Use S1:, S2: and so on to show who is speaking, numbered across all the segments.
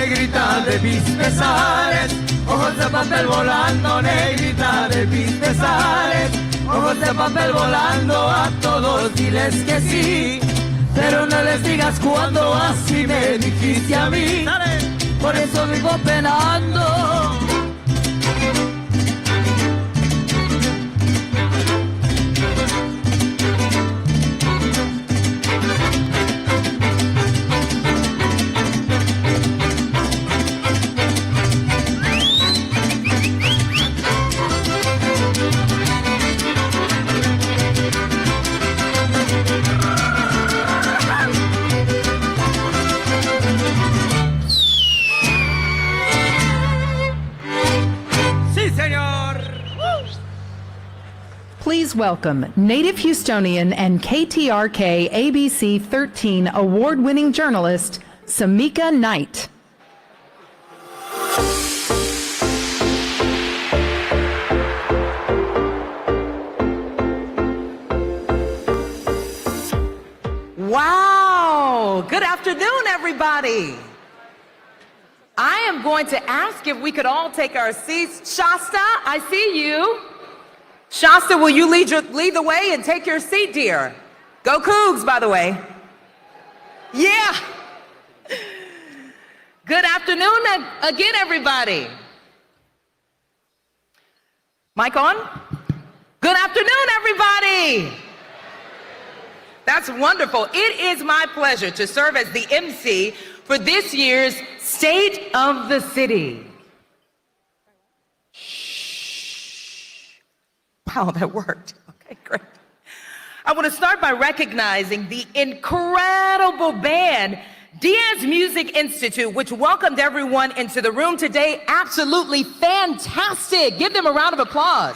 S1: negrita de mis pesares, ojos de papel volando, negrita de mis pesares, ojos de papel volando, a todos diles que sí, pero no les digas cuando así me dijiste a mí, por eso vivo penando.
S2: Please welcome native Houstonian and KTRK ABC 13 award-winning journalist, Samika Knight.
S3: Wow! Good afternoon, everybody. I am going to ask if we could all take our seats. Shasta, I see you. Shasta, will you lead the way and take your seat, dear? Go Cougs, by the way. Yeah. Good afternoon again, everybody. Mic on? Good afternoon, everybody. That's wonderful. It is my pleasure to serve as the MC for this year's State of the City. Wow, that worked. Okay, great. I want to start by recognizing the incredible band, Diaz Music Institute, which welcomed everyone into the room today. Absolutely fantastic. Give them a round of applause.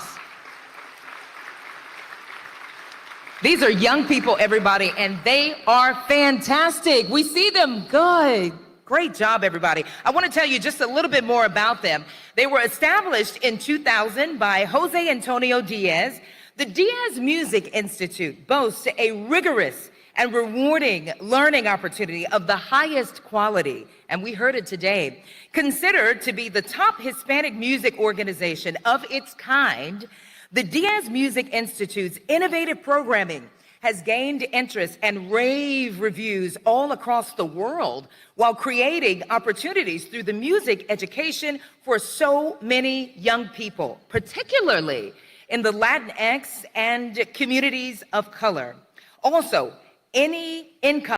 S3: These are young people, everybody, and they are fantastic. We see them good. Great job, everybody. I want to tell you just a little bit more about them. They were established in 2000 by Jose Antonio Diaz. The Diaz Music Institute boasts a rigorous and rewarding learning opportunity of the highest quality, and we heard it today. Considered to be the top Hispanic music organization of its kind, the Diaz Music Institute's innovative programming has gained interest and rave reviews all across the world while creating opportunities through the music education for so many young people, particularly in the Latinx and communities of color. Also, any income.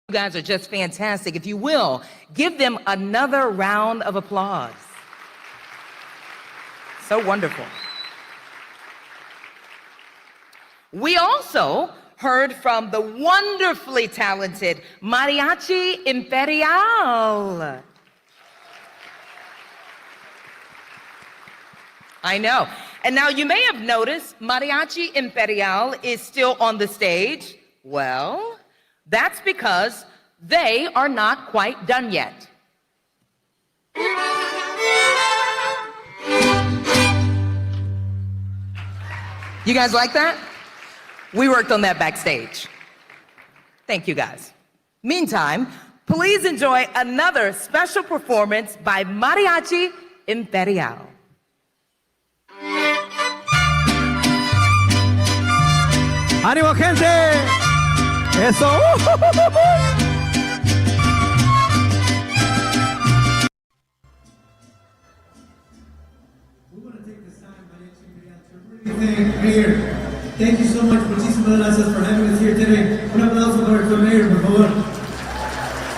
S3: You guys are just fantastic. If you will, give them another round of applause. So wonderful. We also heard from the wonderfully talented Mariachi Imperial. I know. And now you may have noticed Mariachi Imperial is still on the stage. Well, that's because they are not quite done yet. You guys like that? We worked on that backstage. Thank you, guys. Meantime, please enjoy another special performance by Mariachi Imperial.
S1: ¡Ánimo, gente! ¡Eso!
S4: Mayor, thank you so much, muchísimas gracias for having us here today. Un aplauso para el mayor, por favor.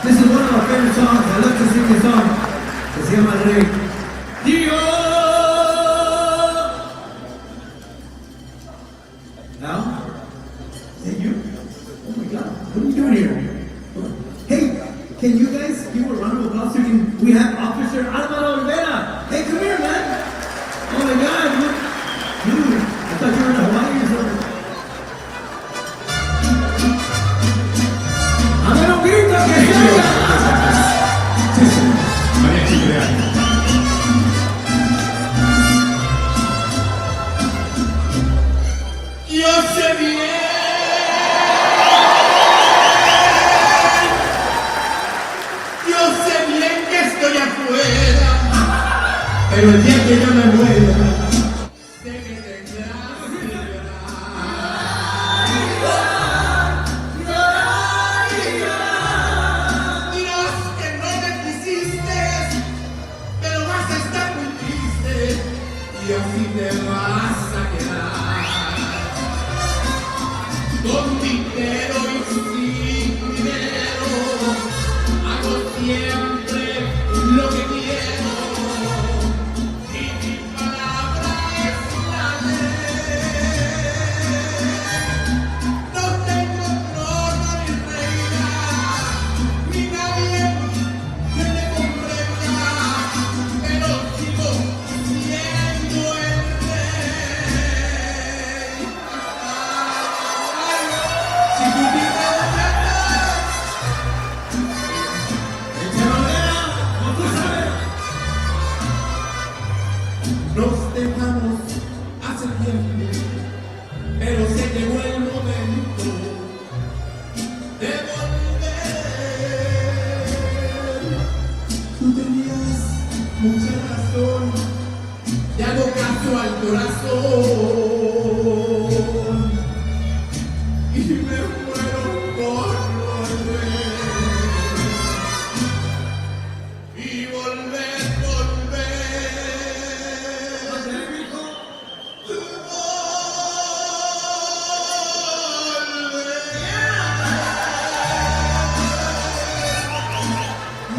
S4: This is one of our favorite songs. I love to sing this song. Que se llama El Rey. Dios. Now, is that you? Oh my God, what are you doing here? Hey, can you guys give a round of applause? We have Officer Alvaro Olvera. Hey, come here, man. Oh my God, look. Dude, I thought you were in Hawaii or something. ¡A menos grito que llega! Yo sé bien Pero el día que yo me muera, sé que tendrás que llorar y llorar. Dirás que no me quisiste, pero vas a estar muy triste y así te vas a quedar. Con dinero y sin dinero, hago siempre lo que quiero. Y mi palabra es la ley. No tengo trono ni reina, ni nadie que me comprenda, pero sigo siendo el rey. Si tú tienes nos dejamos hace tiempo, pero se llegó el momento de volver. Tú tenías mucha razón, y hago caso al corazón, y me muero por volver. Y volver,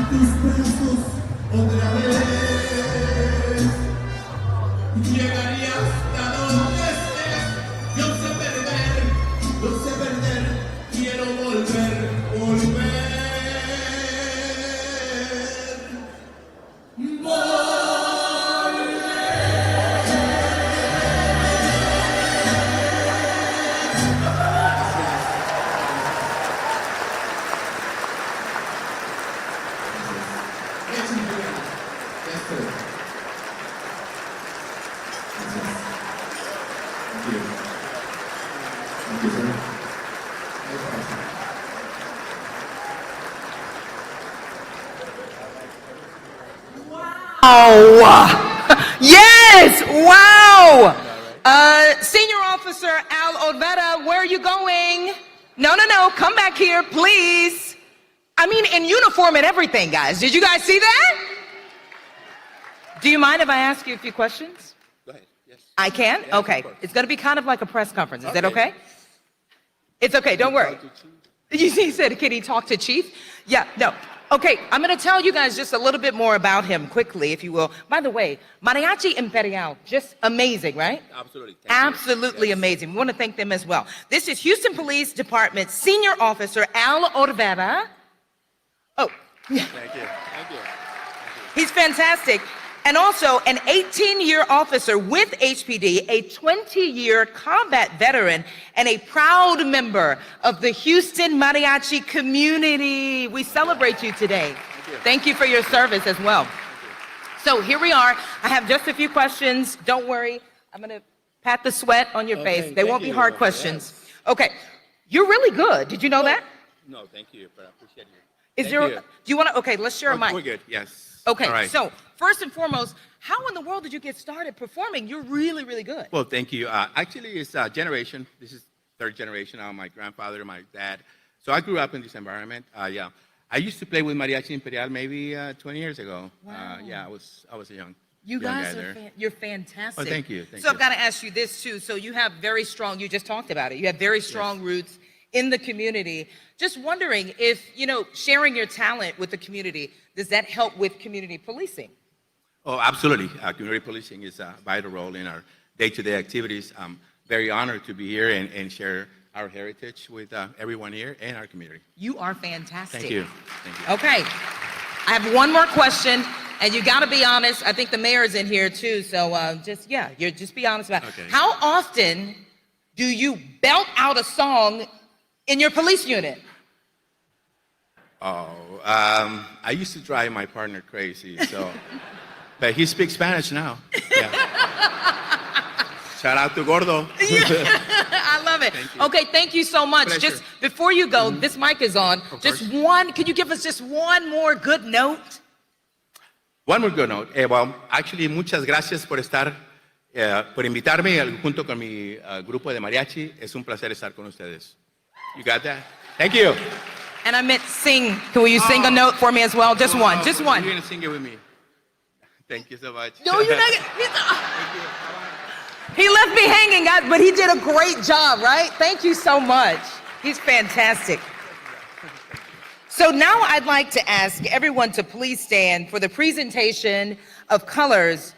S4: tus brazos otra vez. Llegaría hasta donde estés. Yo sé perder, quiero volver.
S3: Oh, yes, wow. Senior Officer Al Olvera, where are you going? No, come back here, please. I mean, in uniform and everything, guys. Did you guys see that? Do you mind if I ask you a few questions?
S5: Go ahead, yes.
S3: I can?
S5: Yeah,
S3: Okay. It's going to be kind of like a press conference. Is that
S5: Okay.
S3: okay? It's okay, don't worry. He said, can he talk to Chief? Yeah, no. Okay, I'm going to tell you guys just a little bit more about him quickly, if you will. By the way, Mariachi Imperial, just amazing, right?
S5: Absolutely. Thank you.
S3: Absolutely
S5: Yes.
S3: amazing. We want to thank them as well. This is Houston Police Department Senior Officer Al Olvera. Oh, yeah.
S5: Thank you.
S3: He's fantastic. And also an 18-year officer with HPD, a 20-year combat veteran, and a proud member of the Houston Mariachi community. We celebrate you today. Thank you for your service as well. So here we are. I have just a few questions. Don't worry. I'm going to pat the sweat on your face. They won't be hard questions. Okay. You're really good. Did you know that?
S5: No, thank you, but I appreciate you.
S3: Is there? Do you want to? Okay, let's share a mic.
S5: We're good, yes.
S3: Okay,
S5: All right.
S3: so first and foremost, how in the world did you get started performing? You're really, really good.
S5: Well, thank you. Actually, it's a generation. This is third generation now, my grandfather, my dad. So I grew up in this environment. Yeah. I used to play with Mariachi Imperial maybe 20 years ago.
S3: Wow.
S5: Yeah, I was a young
S3: You
S5: young
S3: guys
S5: guy
S3: are,
S5: there.
S3: you're fantastic.
S5: Oh, thank you, thank
S3: so I've
S5: you.
S3: got to ask you this too. So you have very strong, you just talked about it. You have very strong roots in the community. Just wondering if, sharing your talent with the community, does that help with community policing?
S5: Oh, absolutely. Community policing is a vital role in our day-to-day activities. I'm very honored to be here and share our heritage with everyone here and our community.
S3: You are fantastic.
S5: Thank you. Thank you.
S3: Okay. I have one more question, and you got to be honest. I think the mayor's in here too, so just be honest about it.
S5: Okay.
S3: How often do you belt out a song in your police unit?
S5: Oh, I used to drive my partner crazy, so, but he speaks Spanish now. Yeah. Shout out to Gordo.
S3: I love it.
S5: Thank you.
S3: Okay, thank you so much.
S5: Pleasure.
S3: Just before you go, this mic is on.
S5: Of
S3: Just
S5: course.
S3: one, could you give us just one more good note?
S5: One more good note. Actually, muchas gracias por estar, por invitarme junto con mi grupo de mariachi. Es un placer estar con ustedes. You got that? Thank you.
S3: And I meant sing. Will you sing a note for me as well? Just one, just one.
S5: You're going to sing it with me. Thank you so much.
S3: No, you're not. He left me hanging, guys, but he did a great job, right? Thank you so much. He's fantastic. So now I'd like to ask everyone to please stand for the presentation of colors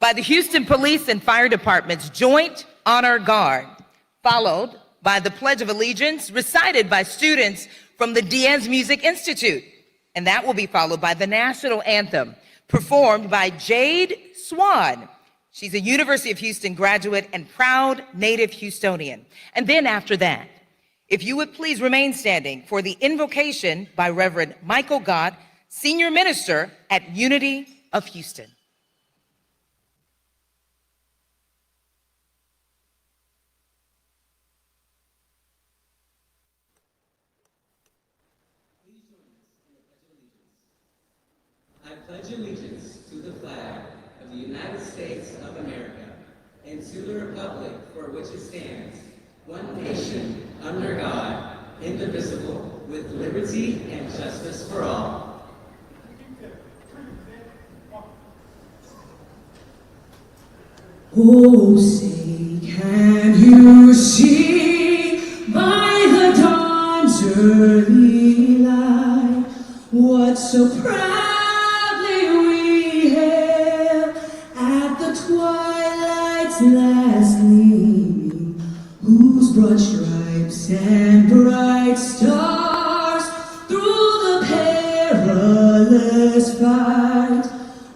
S3: by the Houston Police and Fire Department's Joint Honor Guard, followed by the Pledge of Allegiance recited by students from the Diaz Music Institute. And that will be followed by the National Anthem, performed by Jade Swan. She's a University of Houston graduate and proud native Houstonian. And then after that, if you would please remain standing for the invocation by Reverend Michael Gott, Senior Minister at Unity of Houston.
S6: I pledge allegiance to the flag of the United States of America and to the republic for which it stands, one nation, under God, indivisible, with liberty and justice for all.
S7: Oh, say, can you see by the dawn's early light what so proudly we hailed at the twilight's last gleaming, whose broad stripes and bright stars through the perilous fight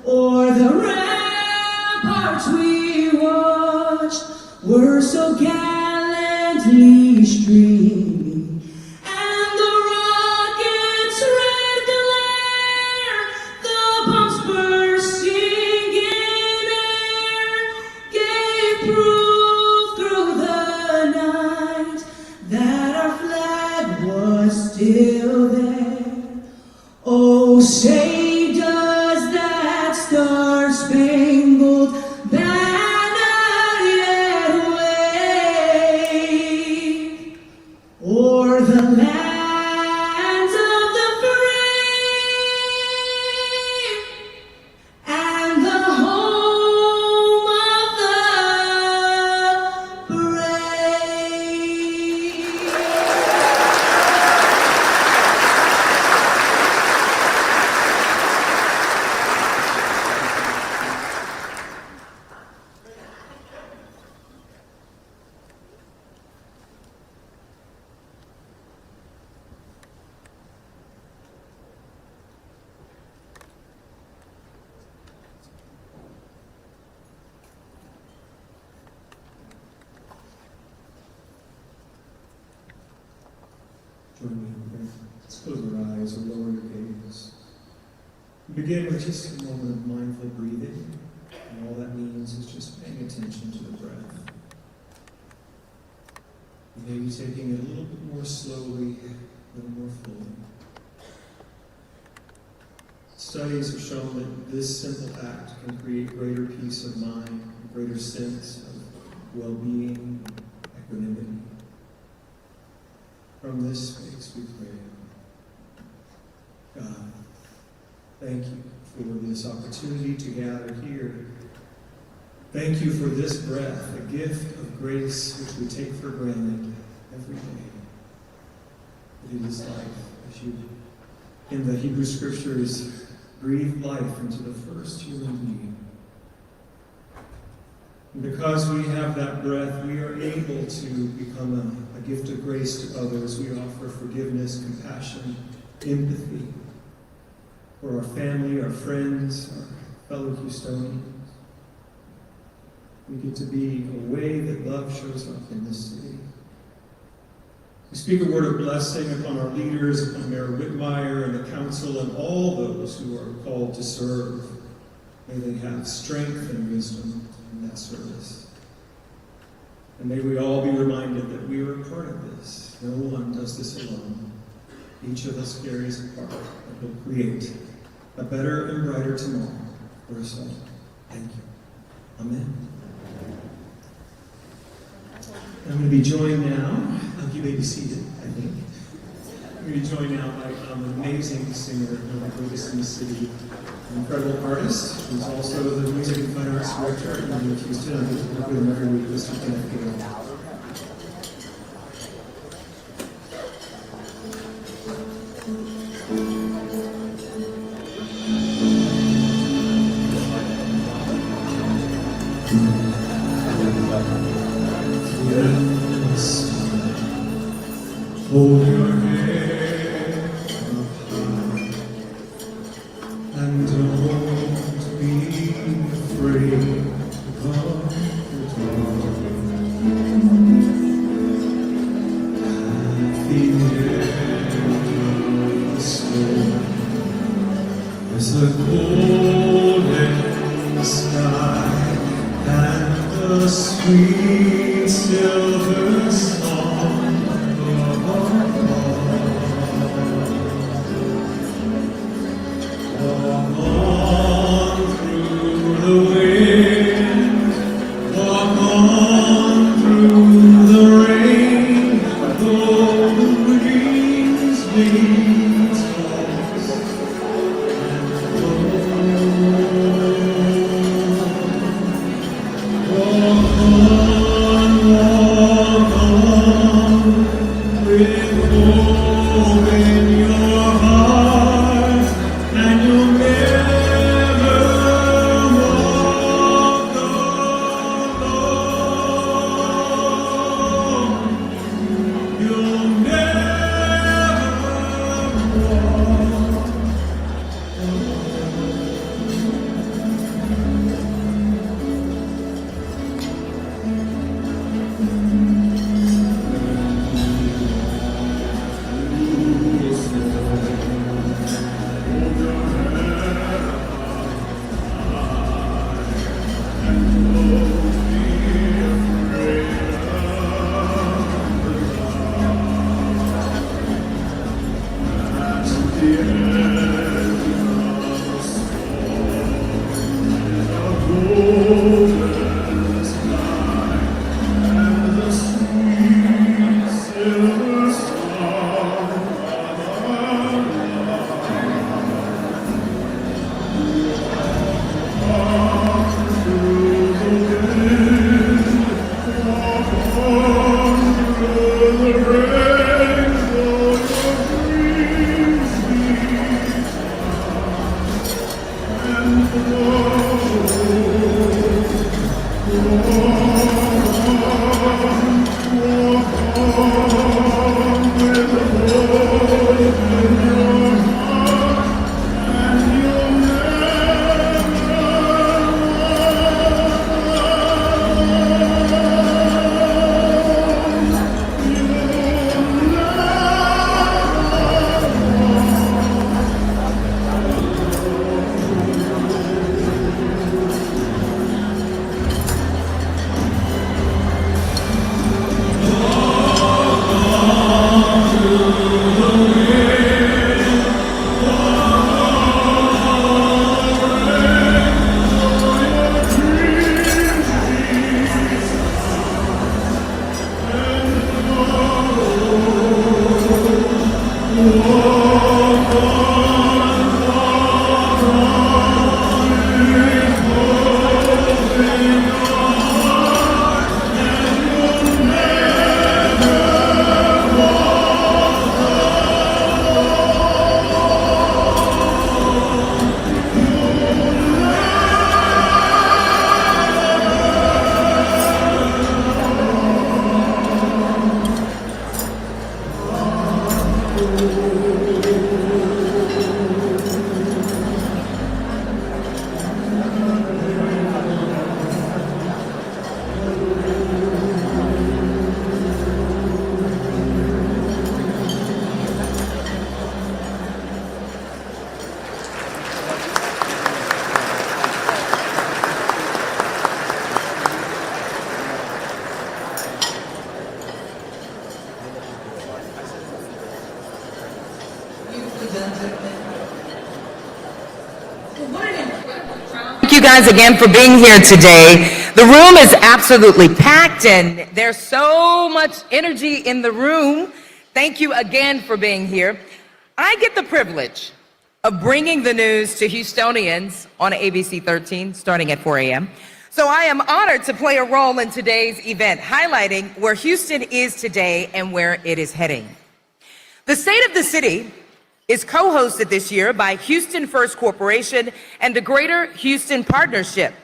S7: o'er the ramparts we watched were so gallantly streaming, and the rocket's red glare, the bombs bursting in air, gave proof through the night that our flag was still there. Oh, say does that star-spangled banner yet wave o'er the lands of the free and the home of the brave?
S4: Join me in prayer. Let's close our eyes or lower your gaze. We begin with just a moment of mindful breathing, and all that means is just paying attention to the breath. Maybe taking it a little bit more slowly, a little more fully. Studies have shown that this simple act can create greater peace of mind, a greater sense of well-being, equanimity. From this space we pray. God, thank you for this opportunity to gather here. Thank you for this breath, a gift of grace which we take for granted every day. But it is life, as you, in the Hebrew Scriptures, breathe life into the first human being. And because we have that breath, we are able to become a gift of grace to others. We offer forgiveness, compassion, empathy for our family, our friends, our fellow Houstonians. We get to be a way that love shows up in this city. We speak a word of blessing upon our leaders, upon Mayor Whitmire and the council and all those who are called to serve. May they have strength and wisdom in that service. And may we all be reminded that we are a part of this. No one does this alone. Each of us carries a part that will create a better and brighter tomorrow. verse of thank you. Amen. I'm going to be joined now, you may be seated, I think. I'm going to be joined now by an amazing singer, one of the greatest in the city, an incredible artist, who's also the music and fine arts director at the University of Houston. I get to work with him every week, Mr. Kenneth Gale. Hold your head up high and don't be afraid of the dark. At the end of the storm, there's a golden sky and a sweet silver song. Walk on through the wind, walk on through the rain, though the winds may toss and blow. Walk on, with hope in your heart, and you'll never walk alone. You'll never walk
S7: What an incredible
S3: Thank you guys again for being here today. The room is absolutely packed and there's so much energy in the room. Thank you again for being here. I get the privilege of bringing the news to Houstonians on ABC 13 starting at 4 a.m. So I am honored to play a role in today's event, highlighting where Houston is today and where it is heading. The State of the City is co-hosted this year by Houston First Corporation and the Greater Houston Partnership,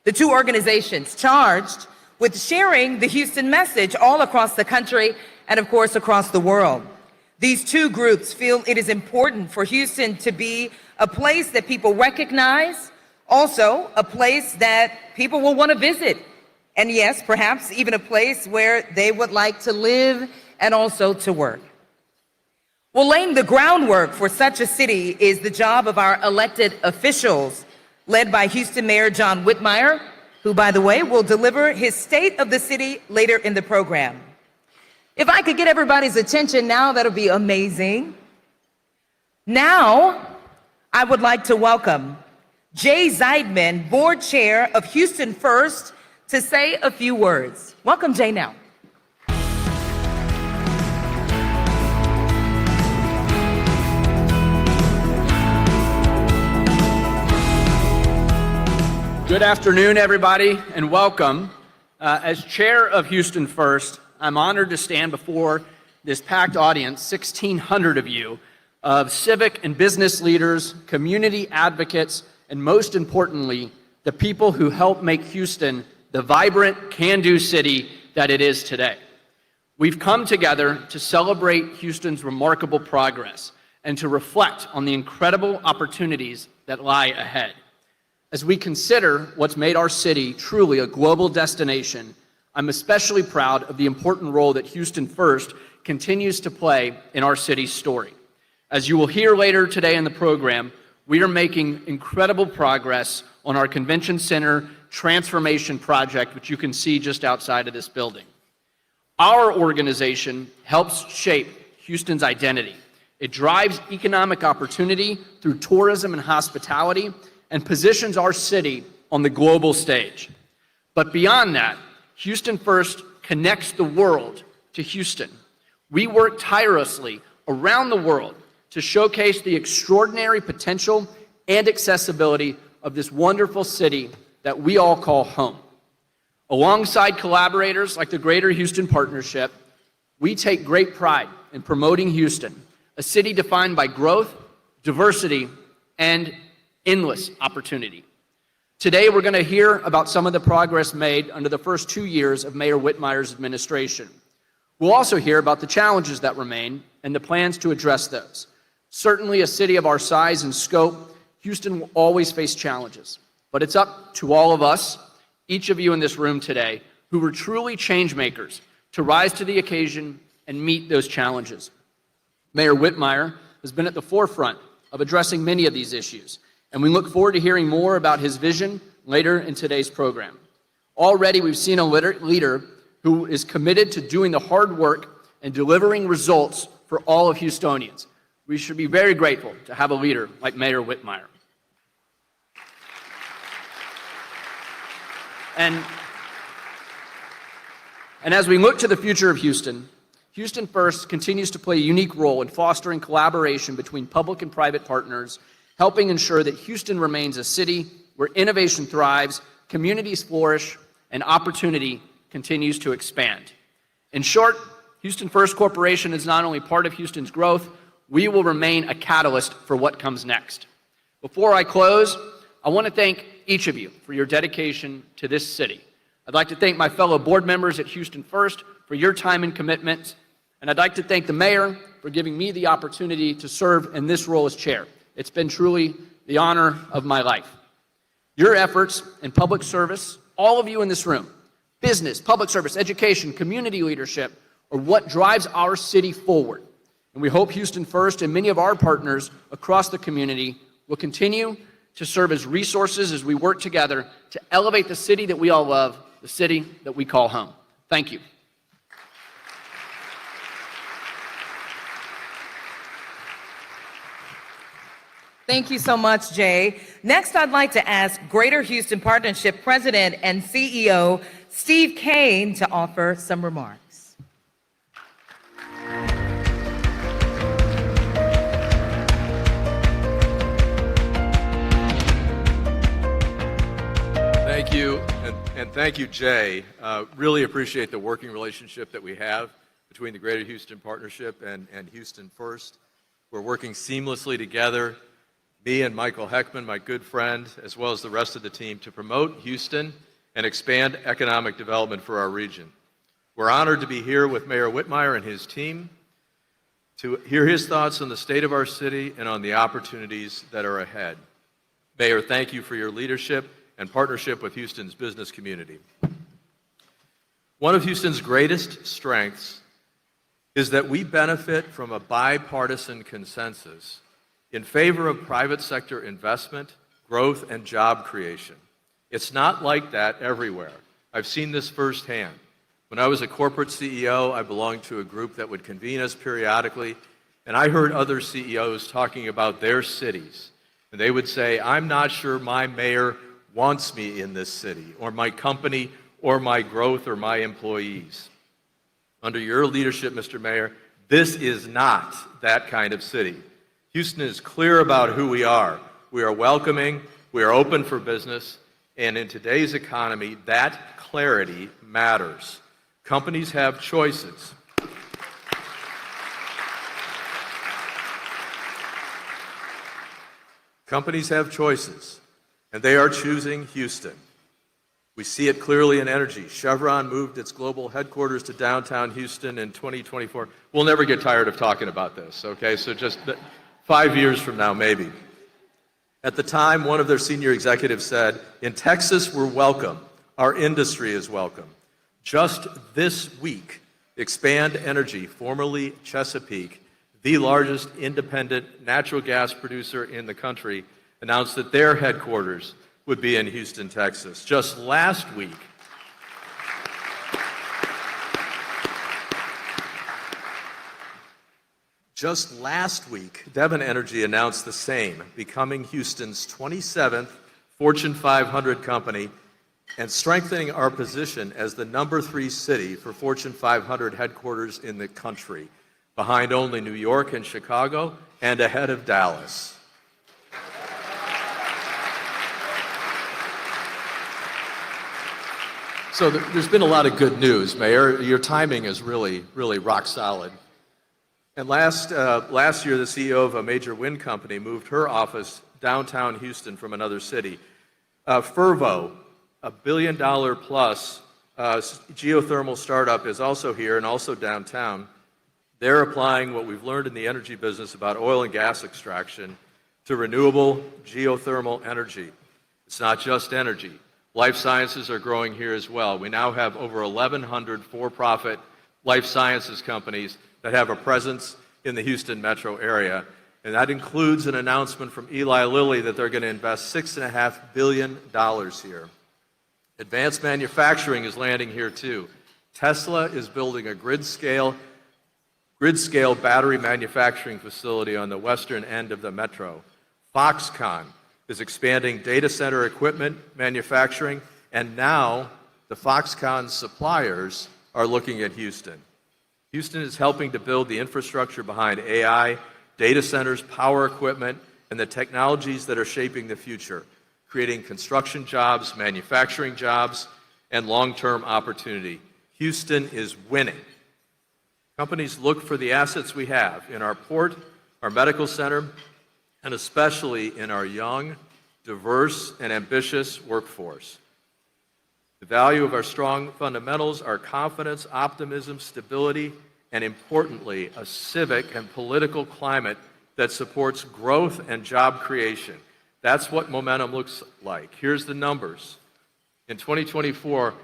S3: the two organizations charged with sharing the Houston message all across the country and, of course, across the world. These two groups feel it is important for Houston to be a place that people recognize, also a place that people will want to visit, and yes, perhaps even a place where they would like to live and also to work. Well, laying the groundwork for such a city is the job of our elected officials, led by Houston Mayor John Whitmire, who, by the way, will deliver his State of the City later in the program. If I could get everybody's attention now, that'll be amazing. Now, I would like to welcome Jay Zeidman, Board Chair of Houston First, to say a few words. Welcome, Jay, now.
S8: Good afternoon, everybody, and welcome. As chair of Houston First, I'm honored to stand before this packed audience, 1,600 of you, of civic and business leaders, community advocates, and most importantly, the people who help make Houston the vibrant, can-do city that it is today. We've come together to celebrate Houston's remarkable progress and to reflect on the incredible opportunities that lie ahead. As we consider what's made our city truly a global destination, I'm especially proud of the important role that Houston First continues to play in our city's story. As you will hear later today in the program, we are making incredible progress on our Convention Center transformation project, which you can see just outside of this building. Our organization helps shape Houston's identity. It drives economic opportunity through tourism and hospitality, and positions our city on the global stage. But beyond that, Houston First connects the world to Houston. We work tirelessly around the world to showcase the extraordinary potential and accessibility of this wonderful city that we all call home. Alongside collaborators like the Greater Houston Partnership, we take great pride in promoting Houston, a city defined by growth, diversity, and endless opportunity. Today, we're going to hear about some of the progress made under the first 2 years of Mayor Whitmire's administration. We'll also hear about the challenges that remain and the plans to address those. Certainly, a city of our size and scope, Houston will always face challenges, but it's up to all of us, each of you in this room today, who are truly change makers, to rise to the occasion and meet those challenges. Mayor Whitmire has been at the forefront of addressing many of these issues, and we look forward to hearing more about his vision later in today's program. Already, we've seen a leader who is committed to doing the hard work and delivering results for all of Houstonians. We should be very grateful to have a leader like Mayor Whitmire. And as we look to the future of Houston, Houston First continues to play a unique role in fostering collaboration between public and private partners, helping ensure that Houston remains a city where innovation thrives, communities flourish, and opportunity continues to expand. In short, Houston First Corporation is not only part of Houston's growth, we will remain a catalyst for what comes next. Before I close, I want to thank each of you for your dedication to this city. I'd like to thank my fellow board members at Houston First for your time and commitment, and I'd like to thank the mayor for giving me the opportunity to serve in this role as chair. It's been truly the honor of my life. Your efforts in public service, all of you in this room, business, public service, education, community leadership, are what drives our city forward. And we hope Houston First and many of our partners across the community will continue to serve as resources as we work together to elevate the city that we all love, the city that we call home. Thank you.
S3: Thank you so much, Jay. Next, I'd like to ask Greater Houston Partnership President and CEO Steve Kane to offer some remarks.
S9: Thank you, and thank you, Jay. Really appreciate the working relationship that we have between the Greater Houston Partnership and Houston First. We're working seamlessly together, me and Michael Heckman, my good friend, as well as the rest of the team, to promote Houston and expand economic development for our region. We're honored to be here with Mayor Whitmire and his team to hear his thoughts on the state of our city and on the opportunities that are ahead. Mayor, thank you for your leadership and partnership with Houston's business community. One of Houston's greatest strengths is that we benefit from a bipartisan consensus in favor of private sector investment, growth, and job creation. It's not like that everywhere. I've seen this firsthand. When I was a corporate CEO, I belonged to a group that would convene us periodically, and I heard other CEOs talking about their cities. And they would say, I'm not sure my mayor wants me in this city, or my company, or my growth, or my employees. Under your leadership, Mr. Mayor, this is not that kind of city. Houston is clear about who we are. We are welcoming, we are open for business, and in today's economy, that clarity matters. Companies have choices. Companies have choices, and they are choosing Houston. We see it clearly in energy. Chevron moved its global headquarters to downtown Houston in 2024. We'll never get tired of talking about this, okay? So just 5 years from now, maybe. At the time, one of their senior executives said, in Texas, we're welcome. Our industry is welcome. Just this week, Expand Energy, formerly Chesapeake, the largest independent natural gas producer in the country, announced that their headquarters would be in Houston, Texas. Just last week, Devon Energy announced the same, becoming Houston's 27th Fortune 500 company and strengthening our position as the #3 city for Fortune 500 headquarters in the country, behind only New York and Chicago and ahead of Dallas. So there's been a lot of good news, Mayor. Your timing is really, really rock solid. And last year, the CEO of a major wind company moved her office downtown Houston from another city. Fervo, a $1 billion plus geothermal startup, is also here and also downtown. They're applying what we've learned in the energy business about oil and gas extraction to renewable geothermal energy. It's not just energy. Life sciences are growing here as well. We now have over 1,100 for-profit life sciences companies that have a presence in the Houston metro area. And that includes an announcement from Eli Lilly that they're going to invest $6.5 billion here. Advanced manufacturing is landing here too. Tesla is building a grid-scale battery manufacturing facility on the western end of the metro. Foxconn is expanding data center equipment manufacturing, and now the Foxconn suppliers are looking at Houston. Houston is helping to build the infrastructure behind AI, data centers, power equipment, and the technologies that are shaping the future, creating construction jobs, manufacturing jobs, and long-term opportunity. Houston is winning. Companies look for the assets we have in our port, our medical center, and especially in our young, diverse, and ambitious workforce. The value of our strong fundamentals, our confidence, optimism, stability, and importantly, a civic and political climate that supports growth and job creation. That's what momentum looks like. Here's the numbers. In 2024,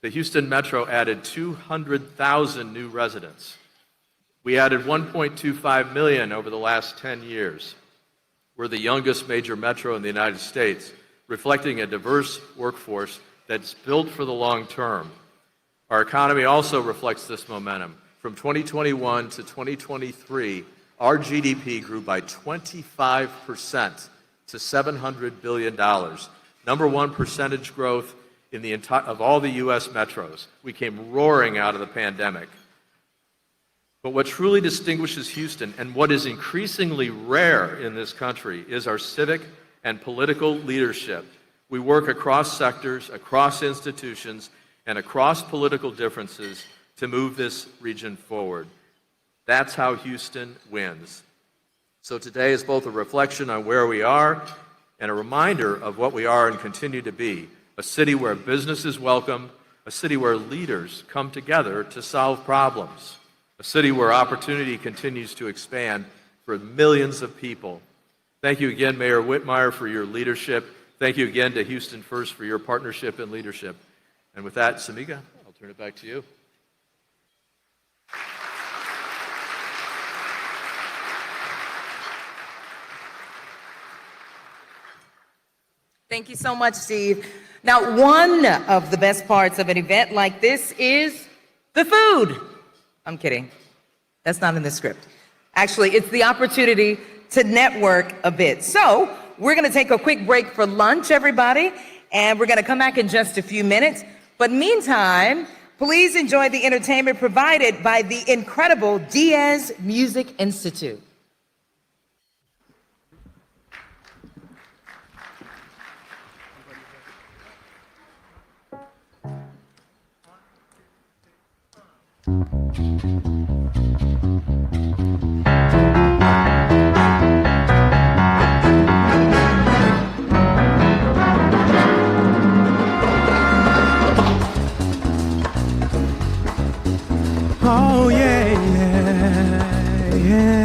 S9: the Houston Metro added 200,000 new residents. We added 1.25 million over the last 10 years. We're the youngest major metro in the United States, reflecting a diverse workforce that's built for the long term. Our economy also reflects this momentum. From 2021 to 2023, our GDP grew by 25% to $700 billion. Number one percentage growth in the of all the U.S. metros. We came roaring out of the pandemic. But what truly distinguishes Houston, and what is increasingly rare in this country, is our civic and political leadership. We work across sectors, across institutions, and across political differences to move this region forward. That's how Houston wins. So today is both a reflection on where we are and a reminder of what we are and continue to be, a city where business is welcome, a city where leaders come together to solve problems, a city where opportunity continues to expand for millions of people. Thank you again, Mayor Whitmire, for your leadership. Thank you again to Houston First for your partnership and leadership. And with that, Samika, I'll turn it back to you.
S3: Thank you so much, Steve. Now, one of the best parts of an event like this is the food. I'm kidding. That's not in the script. Actually, it's the opportunity to network a bit. So we're going to take a quick break for lunch, everybody, and we're going to come back in just a few minutes. But meantime, please enjoy the entertainment provided by the incredible Diaz Music Institute.
S1: Oh yeah, yeah, yeah.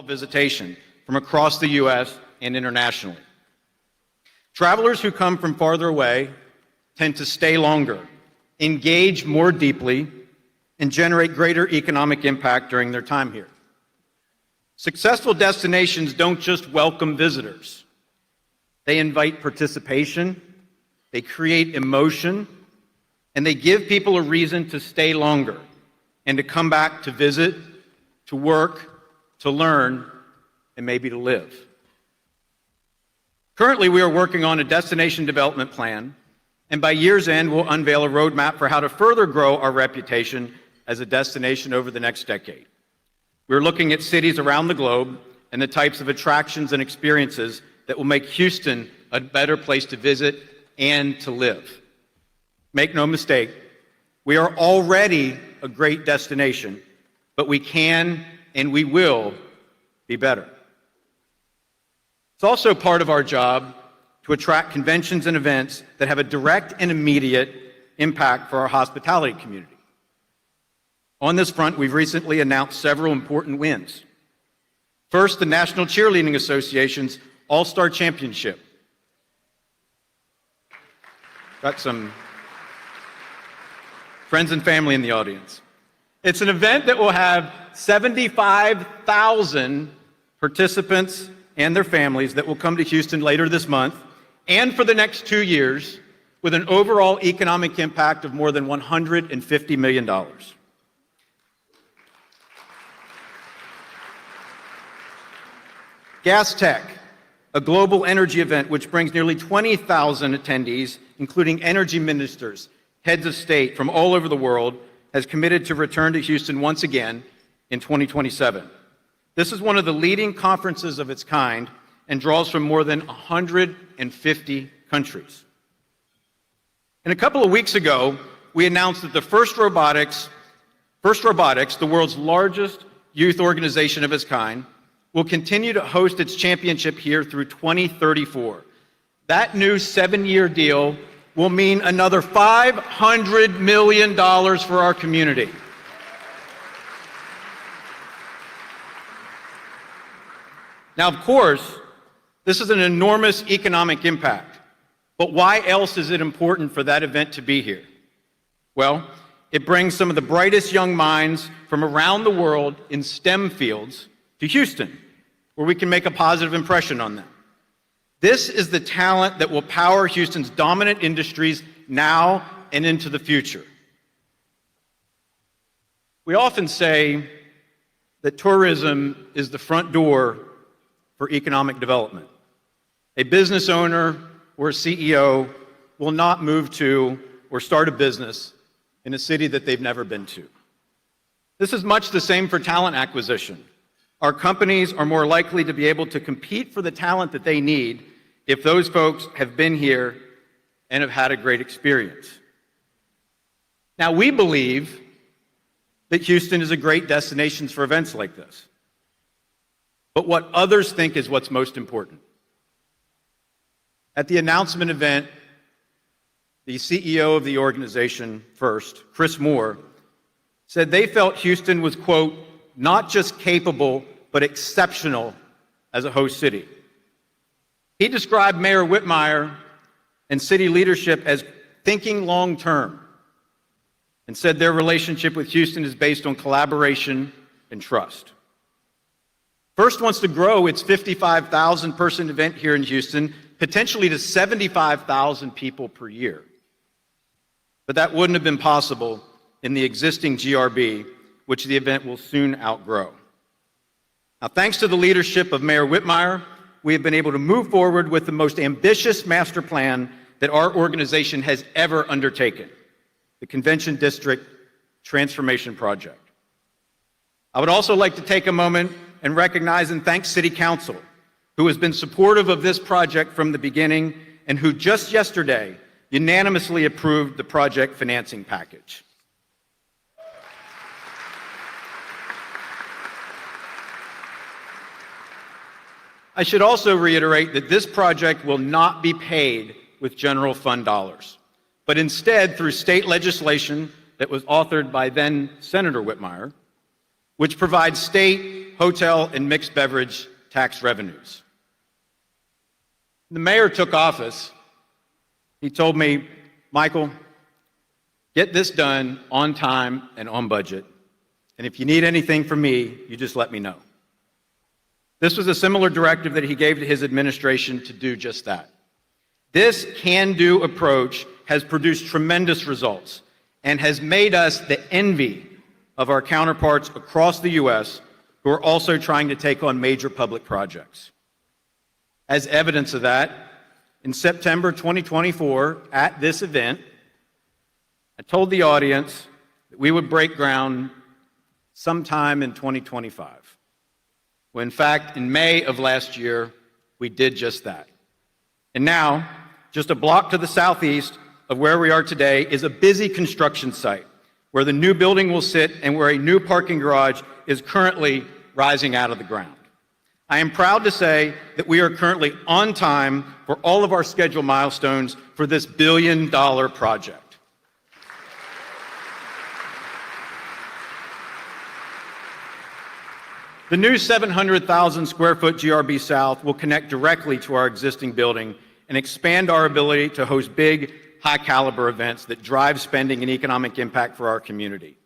S10: visitation from across the U.S. and internationally. Travelers who come from farther away tend to stay longer, engage more deeply, and generate greater economic impact during their time here. Successful destinations don't just welcome visitors. They invite participation, they create emotion, and they give people a reason to stay longer and to come back to visit, to work, to learn, and maybe to live. Currently, we are working on a destination development plan, and by year's end, we'll unveil a roadmap for how to further grow our reputation as a destination over the next decade. We're looking at cities around the globe and the types of attractions and experiences that will make Houston a better place to visit and to live. Make no mistake, we are already a great destination, but we can and we will be better. It's also part of our job to attract conventions and events that have a direct and immediate impact for our hospitality community. On this front, we've recently announced several important wins. First, the National Cheerleading Association's All-Star Championship. Got some friends and family in the audience. It's an event that will have 75,000 participants and their families that will come to Houston later this month and for the next 2 years with an overall economic impact of more than $150 million. Gas Tech, a global energy event which brings nearly 20,000 attendees, including energy ministers, heads of state from all over the world, has committed to return to Houston once again in 2027. This is one of the leading conferences of its kind and draws from more than 150 countries. And a couple of weeks ago, we announced that the First Robotics, the world's largest youth organization of its kind, will continue to host its championship here through 2034. That new 7-year deal will mean another $500 million for our community. Now, of course, this is an enormous economic impact, but why else is it important for that event to be here? Well, it brings some of the brightest young minds from around the world in STEM fields to Houston, where we can make a positive impression on them. This is the talent that will power Houston's dominant industries now and into the future. We often say that tourism is the front door for economic development. A business owner or a CEO will not move to or start a business in a city that they've never been to. This is much the same for talent acquisition. Our companies are more likely to be able to compete for the talent that they need if those folks have been here and have had a great experience. Now, we believe that Houston is a great destination for events like this. But what others think is what's most important. At the announcement event, the CEO of the organization first, Chris Moore, said they felt Houston was, quote, not just capable, but exceptional as a host city. He described Mayor Whitmire and city leadership as thinking long-term and said their relationship with Houston is based on collaboration and trust. First wants to grow its 55,000 person event here in Houston, potentially to 75,000 people per year. But that wouldn't have been possible in the existing GRB, which the event will soon outgrow. Now, thanks to the leadership of Mayor Whitmire, we have been able to move forward with the most ambitious master plan that our organization has ever undertaken, the Convention District Transformation Project. I would also like to take a moment and recognize and thank City Council, who has been supportive of this project from the beginning and who just yesterday unanimously approved the project financing package. I should also reiterate that this project will not be paid with general fund dollars, but instead through state legislation that was authored by then Senator Whitmire, which provides state, hotel, and mixed beverage tax revenues. The mayor took office. He told me, Michael, get this done on time and on budget. And if you need anything from me, you just let me know. This was a similar directive that he gave to his administration to do just that. This can-do approach has produced tremendous results and has made us the envy of our counterparts across the U.S. who are also trying to take on major public projects. As evidence of that, in September 2024, at this event, I told the audience that we would break ground sometime in 2025. Well, in fact, in May of last year, we did just that. And now, just a block to the southeast of where we are today is a busy construction site where the new building will sit and where a new parking garage is currently rising out of the ground. I am proud to say that we are currently on time for all of our scheduled milestones for this billion-dollar project. The new 700,000 square foot GRB South will connect directly to our existing building and expand our ability to host big, high-caliber events that drive spending and economic impact for our community.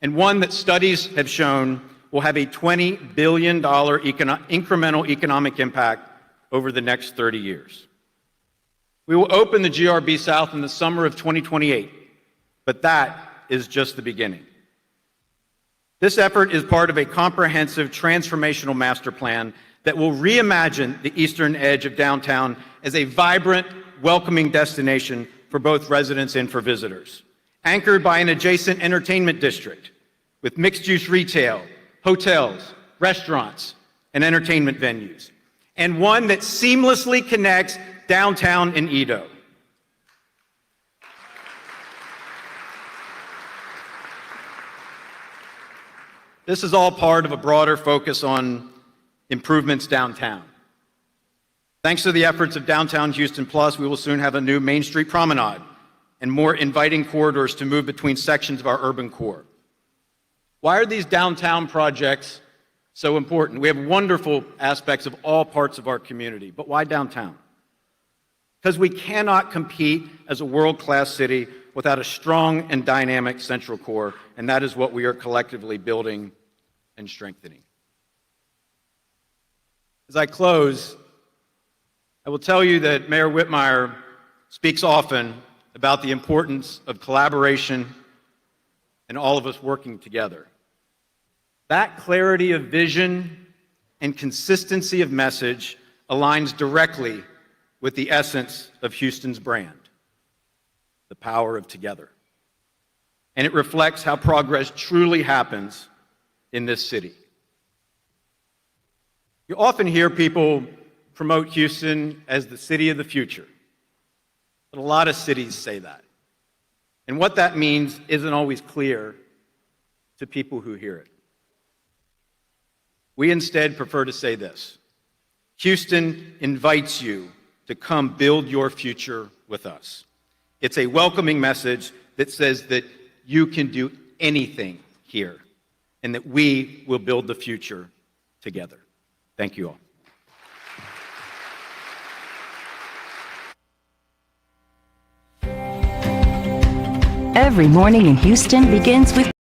S10: And one that studies have shown will have a $20 billion incremental economic impact over the next 30 years. We will open the GRB South in the summer of 2028, but that is just the beginning. This effort is part of a comprehensive transformational master plan that will reimagine the eastern edge of downtown as a vibrant, welcoming destination for both residents and for visitors, anchored by an adjacent entertainment district with mixed-use retail, hotels, restaurants, and entertainment venues, and one that seamlessly connects downtown and Edo. This is all part of a broader focus on improvements downtown. Thanks to the efforts of Downtown Houston Plus, we will soon have a new Main Street promenade and more inviting corridors to move between sections of our urban core. Why are these downtown projects so important? We have wonderful aspects of all parts of our community, but why downtown? Because we cannot compete as a world-class city without a strong and dynamic central core, and that is what we are collectively building and strengthening. As I close, I will tell you that Mayor Whitmire speaks often about the importance of collaboration and all of us working together. That clarity of vision and consistency of message aligns directly with the essence of Houston's brand, the power of together. And it reflects how progress truly happens in this city. You often hear people promote Houston as the city of the future, but a lot of cities say that. And what that means isn't always clear to people who hear it. We instead prefer to say this: Houston invites you to come build your future with us. It's a welcoming message that says that you can do anything here and that we will build the future together. Thank you all.
S11: Every morning in Houston begins with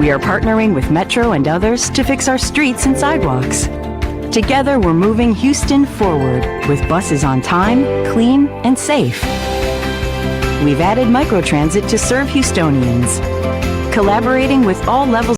S11: We are partnering with Metro and others to fix our streets and sidewalks. Together, we're moving Houston forward with buses on time, clean, and safe. We've added microtransit to serve Houstonians, collaborating with all levels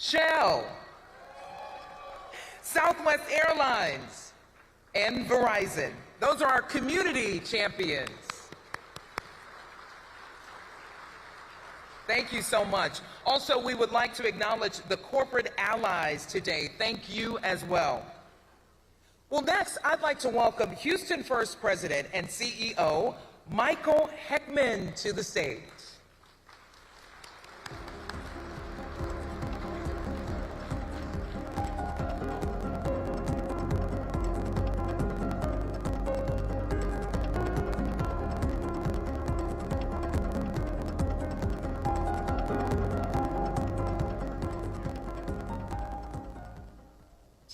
S3: Shell, Southwest Airlines, and Verizon. Those are our community champions. Thank you so much. Also, we would like to acknowledge the corporate allies today. Thank you as well. Well, next, I'd like to welcome Houston First President and CEO, Michael Heckman, to the stage.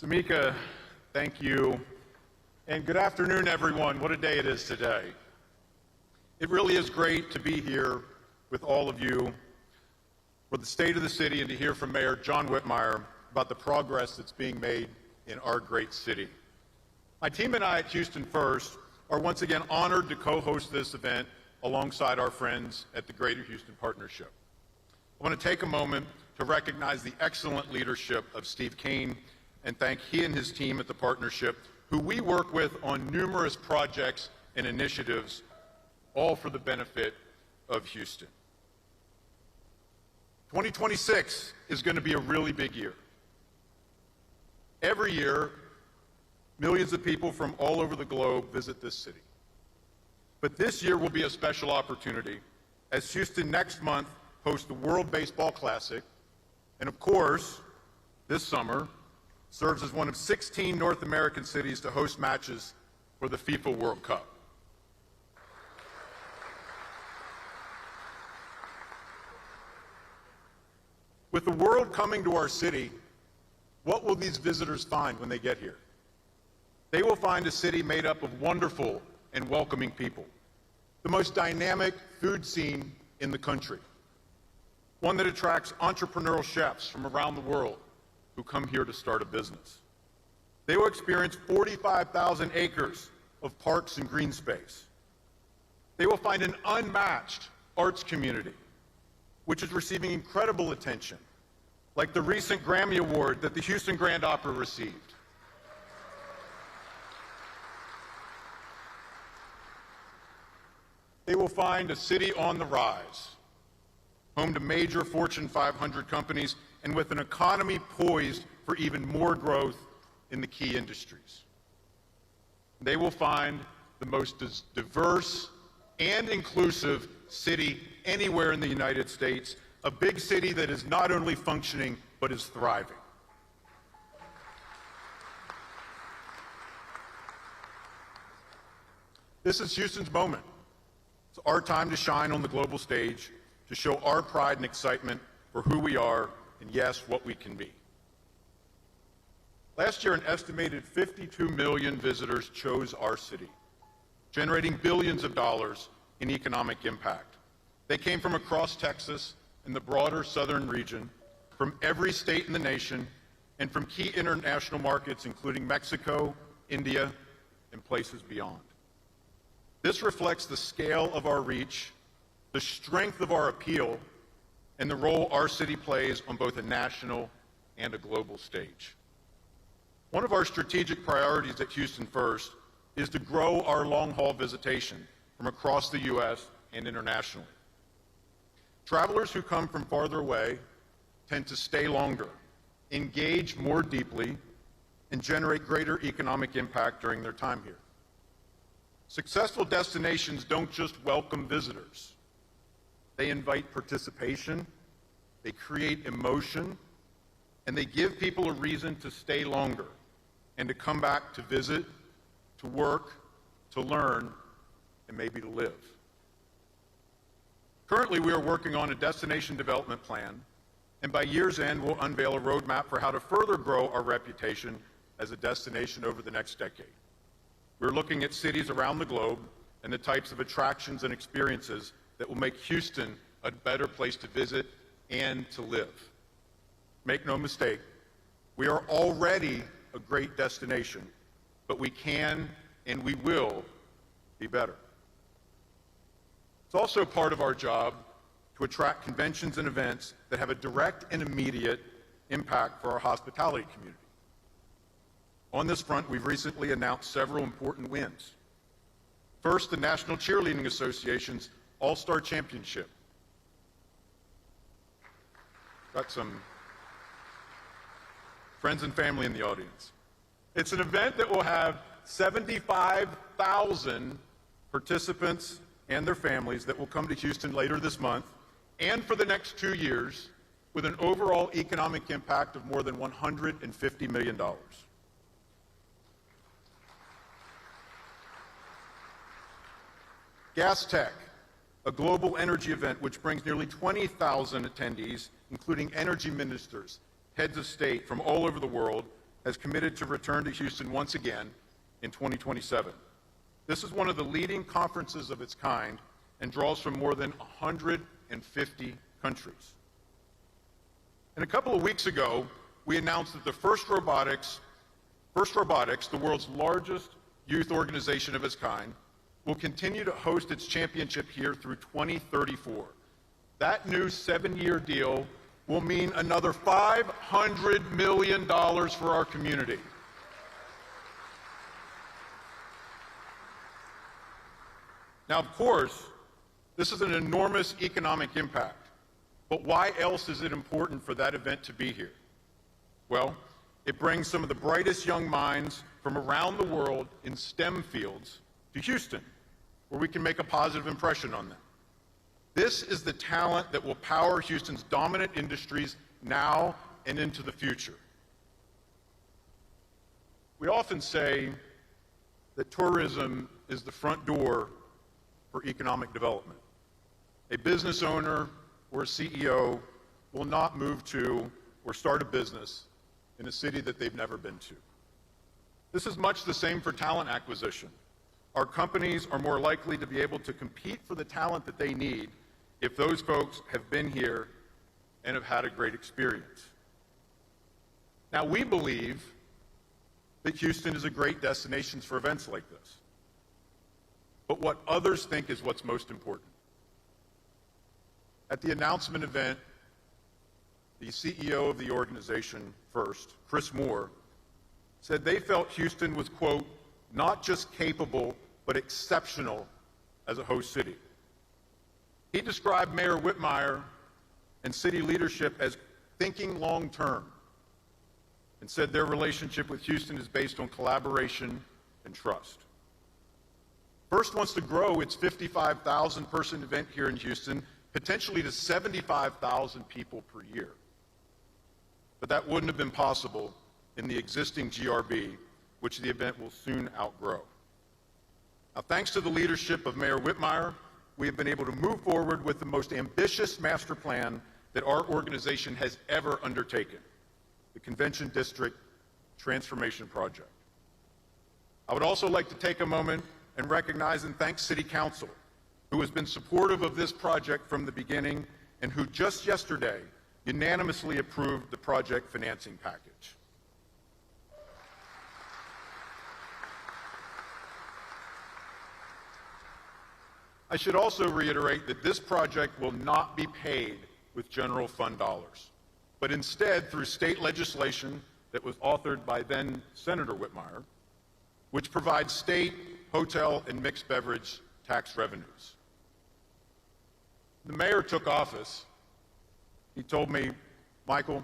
S12: Samika, thank you. And good afternoon, everyone. What a day it is today. It really is great to be here with all of you for the state of the city and to hear from Mayor John Whitmire about the progress that's being made in our great city. My team and I at Houston First are once again honored to co-host this event alongside our friends at the Greater Houston Partnership. I want to take a moment to recognize the excellent leadership of Steve Kane and thank he and his team at the partnership, who we work with on numerous projects and initiatives, all for the benefit of Houston. 2026 is going to be a really big year. Every year, millions of people from all over the globe visit this city. But this year will be a special opportunity as Houston next month hosts the World Baseball Classic, and of course, this summer, serves as one of 16 North American cities to host matches for the FIFA World Cup. With the world coming to our city, what will these visitors find when they get here? They will find a city made up of wonderful and welcoming people, the most dynamic food scene in the country, one that attracts entrepreneurial chefs from around the world who come here to start a business. They will experience 45,000 acres of parks and green space. They will find an unmatched arts community, which is receiving incredible attention, like the recent Grammy Award that the Houston Grand Opera received. They will find a city on the rise, home to major Fortune 500 companies and with an economy poised for even more growth in the key industries. They will find the most diverse and inclusive city anywhere in the United States, a big city that is not only functioning, but is thriving. This is Houston's moment. It's our time to shine on the global stage, to show our pride and excitement for who we are and, yes, what we can be. Last year, an estimated 52 million visitors chose our city, generating billions of dollars in economic impact. They came from across Texas and the broader southern region, from every state in the nation, and from key international markets, including Mexico, India, and places beyond. This reflects the scale of our reach, the strength of our appeal, and the role our city plays on both a national and a global stage. One of our strategic priorities at Houston First is to grow our long-haul visitation from across the U.S. and internationally. Travelers who come from farther away tend to stay longer, engage more deeply, and generate greater economic impact during their time here. Successful destinations don't just welcome visitors. They invite participation, they create emotion, and they give people a reason to stay longer and to come back to visit, to work, to learn, and maybe to live. Currently, we are working on a destination development plan, and by year's end, we'll unveil a roadmap for how to further grow our reputation as a destination over the next decade. We're looking at cities around the globe and the types of attractions and experiences that will make Houston a better place to visit and to live. Make no mistake, we are already a great destination, but we can and we will be better. It's also part of our job to attract conventions and events that have a direct and immediate impact for our hospitality community. On this front, we've recently announced several important wins. First, the National Cheerleading Association's All-Star Championship. Got some friends and family in the audience. It's an event that will have 75,000 participants and their families that will come to Houston later this month and for the next 2 years, with an overall economic impact of more than $150 million. Gas Tech, a global energy event which brings nearly 20,000 attendees, including energy ministers, heads of state from all over the world, has committed to return to Houston once again in 2027. This is one of the leading conferences of its kind and draws from more than 150 countries. And a couple of weeks ago, we announced that the First Robotics, the world's largest youth organization of its kind, will continue to host its championship here through 2034. That new 7-year deal will mean another $500 million for our community. Now, of course, this is an enormous economic impact, but why else is it important for that event to be here? Well, it brings some of the brightest young minds from around the world in STEM fields to Houston, where we can make a positive impression on them. This is the talent that will power Houston's dominant industries now and into the future. We often say that tourism is the front door for economic development. A business owner or a CEO will not move to or start a business in a city that they've never been to. This is much the same for talent acquisition. Our companies are more likely to be able to compete for the talent that they need if those folks have been here and have had a great experience. Now, we believe that Houston is a great destination for events like this. But what others think is what's most important. At the announcement event, the CEO of the organization First, Chris Moore, said they felt Houston was, quote, not just capable, but exceptional as a host city. He described Mayor Whitmire and city leadership as thinking long-term and said their relationship with Houston is based on collaboration and trust. First wants to grow its 55,000 person event here in Houston, potentially to 75,000 people per year. But that wouldn't have been possible in the existing GRB, which the event will soon outgrow. Now, thanks to the leadership of Mayor Whitmire, we have been able to move forward with the most ambitious master plan that our organization has ever undertaken, the Convention District Transformation Project. I would also like to take a moment and recognize and thank City Council, who has been supportive of this project from the beginning and who just yesterday unanimously approved the project financing package. I should also reiterate that this project will not be paid with general fund dollars, but instead through state legislation that was authored by then Senator Whitmire, which provides state, hotel, and mixed beverage tax revenues. The mayor took office. He told me, Michael,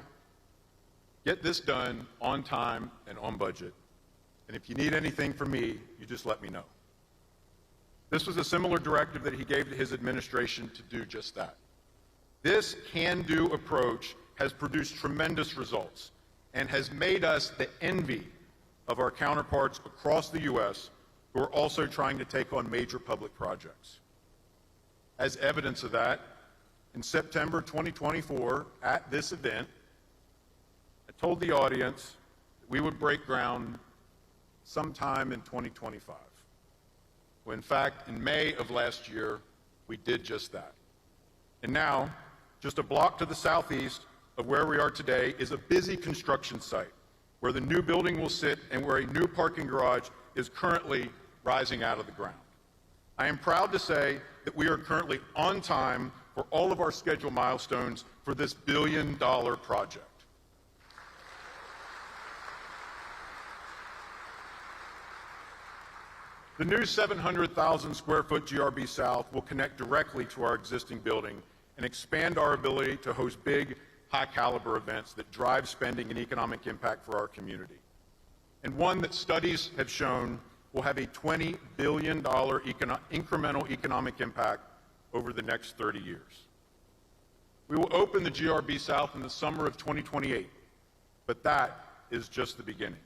S12: get this done on time and on budget. And if you need anything from me, you just let me know. This was a similar directive that he gave to his administration to do just that. This can-do approach has produced tremendous results and has made us the envy of our counterparts across the U.S. who are also trying to take on major public projects. As evidence of that, in September 2024, at this event, I told the audience that we would break ground sometime in 2025. Well, in fact, in May of last year, we did just that. And now, just a block to the southeast of where we are today is a busy construction site where the new building will sit and where a new parking garage is currently rising out of the ground. I am proud to say that we are currently on time for all of our scheduled milestones for this billion-dollar project. The new 700,000 square foot GRB South will connect directly to our existing building and expand our ability to host big, high caliber events that drive spending and economic impact for our community. And one that studies have shown will have a $20 billion incremental economic impact over the next 30 years. We will open the GRB South in the summer of 2028, but that is just the beginning.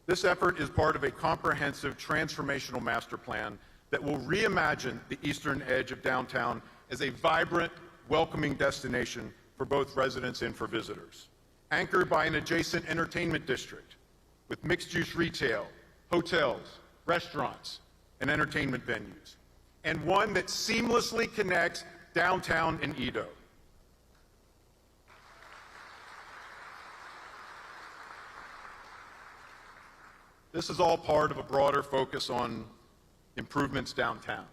S12: This effort is part of a comprehensive transformational master plan that will reimagine the eastern edge of downtown as a vibrant, welcoming destination for both residents and for visitors, anchored by an adjacent entertainment district with mixed-use retail, hotels, restaurants, and entertainment venues, and one that seamlessly connects downtown and Edo. This is all part of a broader focus on improvements downtown.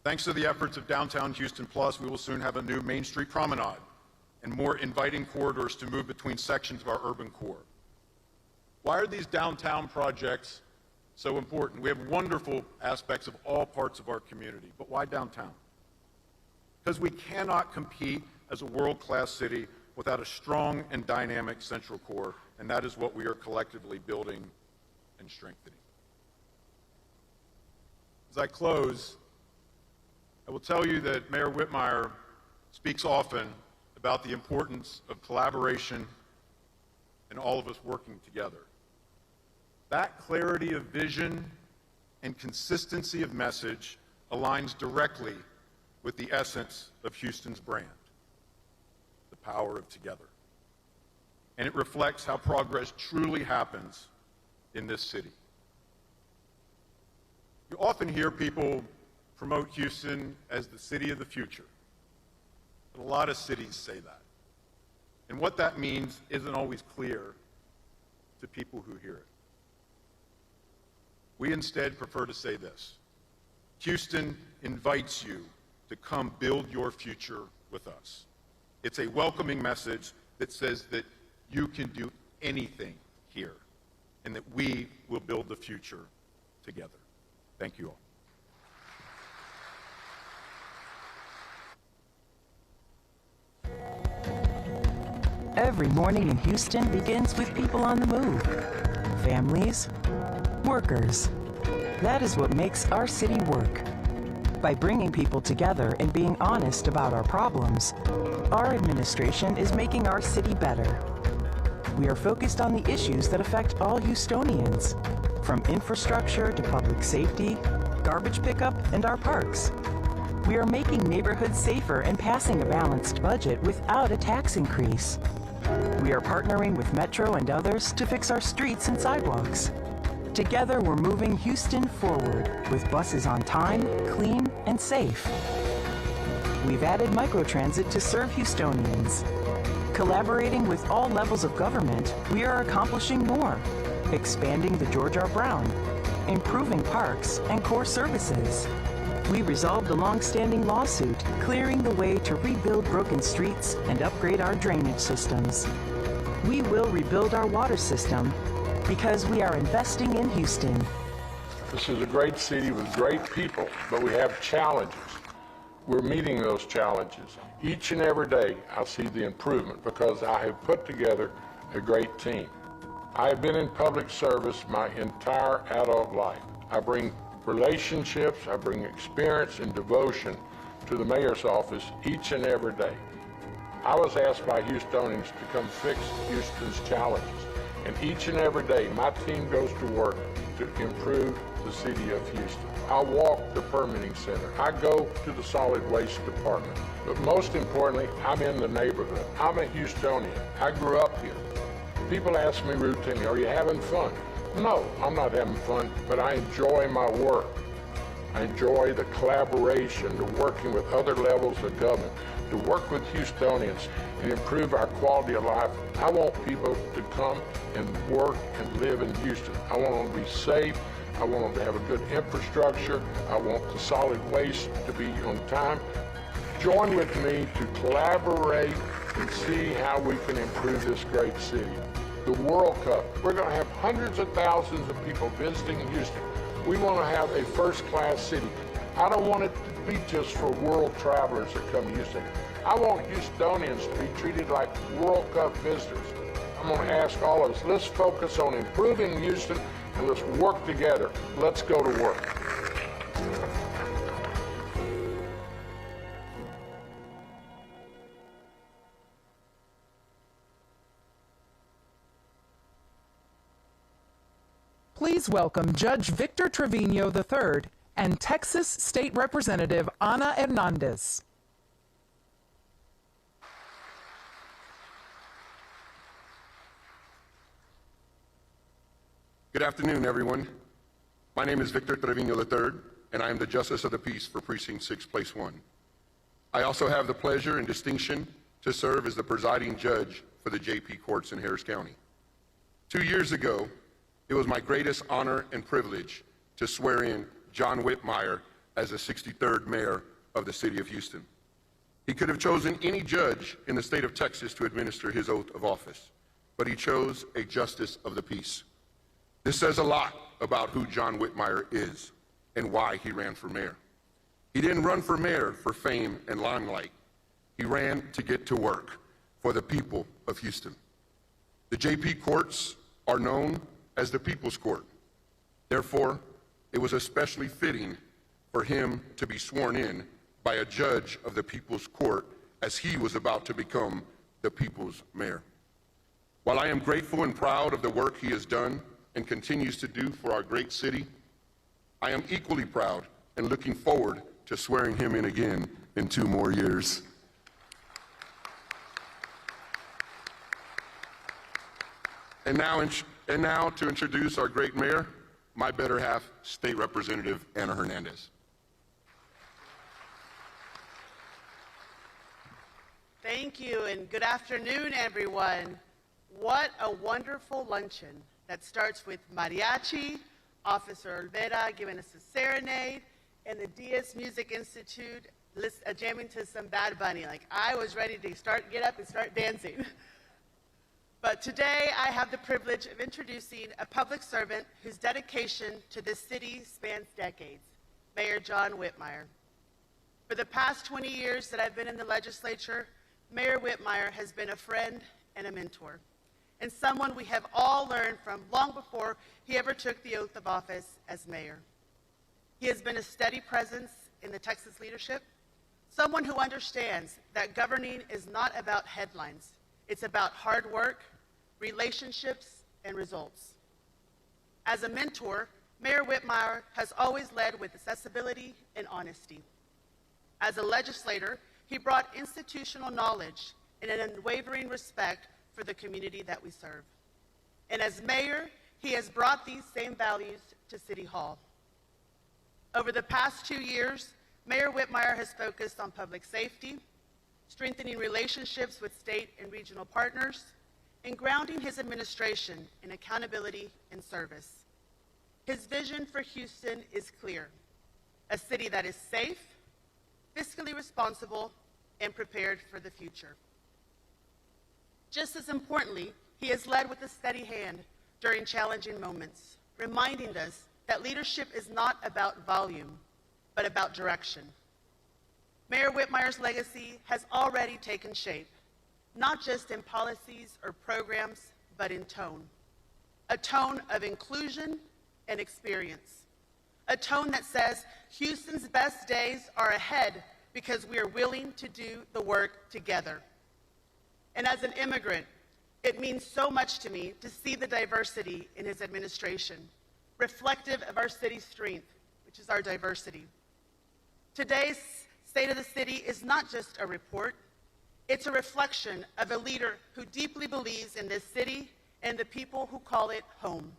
S12: Thanks to the efforts of Downtown Houston Plus, we will soon have a new Main Street promenade and more inviting corridors to move between sections of our urban core. Why are these downtown projects so important? We have wonderful aspects of all parts of our community, but why downtown? Because we cannot compete as a world-class city without a strong and dynamic central core, and that is what we are collectively building and strengthening. As I close, I will tell you that Mayor Whitmire speaks often about the importance of collaboration and all of us working together. That clarity of vision and consistency of message aligns directly with the essence of Houston's brand, the power of together. And it reflects how progress truly happens in this city. You often hear people promote Houston as the city of the future. But a lot of cities say that. And what that means isn't always clear to people who hear it. We instead prefer to say this: Houston invites you to come build your future with us. It's a welcoming message that says that you can do anything here and that we will build the future together. Thank you all.
S11: Every morning in Houston begins with people on the move. Families, workers. That is what makes our city work. By bringing people together and being honest about our problems, our administration is making our city better. We are focused on the issues that affect all Houstonians, from infrastructure to public safety, garbage pickup, and our parks. We are making neighborhoods safer and passing a balanced budget without a tax increase. We are partnering with Metro and others to fix our streets and sidewalks. Together, we're moving Houston forward with buses on time, clean, and safe. We've added microtransit to serve Houstonians. Collaborating with all levels of government, we are accomplishing more, expanding the George R. Brown, improving parks and core services. We resolved a long-standing lawsuit, clearing the way to rebuild broken streets and upgrade our drainage systems. We will rebuild our water system because we are investing in Houston.
S13: This is a great city with great people, but we have challenges. We're meeting those challenges. Each and every day, I see the improvement because I have put together a great team. I have been in public service my entire adult life. I bring relationships, I bring experience and devotion to the mayor's office each and every day. I was asked by Houstonians to come fix Houston's challenges, and each and every day my team goes to work to improve the city of Houston. I walk the permitting center. I go to the solid waste department. But most importantly, I'm in the neighborhood. I'm a Houstonian. I grew up here. People ask me routinely, are you having fun? No, I'm not having fun, but I enjoy my work. I enjoy the collaboration, the working with other levels of government, to work with Houstonians and improve our quality of life. I want people to come and work and live in Houston. I want them to be safe. I want them to have a good infrastructure. I want the solid waste to be on time. Join with me to collaborate and see how we can improve this great city. the World Cup. We're going to have hundreds of thousands of people visiting Houston. We want to have a first-class city. I don't want it to be just for world travelers that come to Houston. I want Houstonians to be treated like World Cup visitors. I'm going to ask all of us, let's focus on improving Houston and let's work together. Let's go to work.
S2: Please welcome Judge Victor Trevino III and Texas State Representative Ana Hernandez.
S12: Good afternoon, everyone. My name is Victor Trevino III, and I am the Justice of the Peace for Precinct 6, Place 1. I also have the pleasure and distinction to serve as the presiding judge for the JP Courts in Harris County. 2 years ago, it was my greatest honor and privilege to swear in John Whitmire as the 63rd mayor of the city of Houston. He could have chosen any judge in the state of Texas to administer his oath of office, but he chose a justice of the peace. This says a lot about who John Whitmire is and why he ran for mayor. He didn't run for mayor for fame and limelight. He ran to get to work for the people of Houston. The JP Courts are known as the People's Court. Therefore, it was especially fitting for him to be sworn in by a judge of the People's Court as he was about to become the people's mayor. While I am grateful and proud of the work he has done and continues to do for our great city, I am equally proud and looking forward to swearing him in again in 2 more years. And now to introduce our great mayor, my better half, State Representative Ana Hernandez.
S14: Thank you, and good afternoon, everyone. What a wonderful luncheon that starts with mariachi, Officer Olvera giving us a serenade, and the Diaz Music Institute jamming to some Bad Bunny. Like, I was ready to get up and start dancing. But today, I have the privilege of introducing a public servant whose dedication to this city spans decades, Mayor John Whitmire. For the past 20 years that I've been in the legislature, Mayor Whitmire has been a friend and a mentor, and someone we have all learned from long before he ever took the oath of office as mayor. He has been a steady presence in the Texas leadership, someone who understands that governing is not about headlines. It's about hard work, relationships, and results. As a mentor, Mayor Whitmire has always led with accessibility and honesty. As a legislator, he brought institutional knowledge and an unwavering respect for the community that we serve. And as mayor, he has brought these same values to City Hall. Over the past 2 years, Mayor Whitmire has focused on public safety, strengthening relationships with state and regional partners, and grounding his administration in accountability and service. His vision for Houston is clear: a city that is safe, fiscally responsible, and prepared for the future. Just as importantly, he has led with a steady hand during challenging moments, reminding us that leadership is not about volume, but about direction. Mayor Whitmire's legacy has already taken shape, not just in policies or programs, but in tone. A tone of inclusion and experience. A tone that says Houston's best days are ahead because we are willing to do the work together. And as an immigrant, it means so much to me to see the diversity in his administration, reflective of our city's strength, which is our diversity. Today's State of the City is not just a report, it's a reflection of a leader who deeply believes in this city and the people who call it home.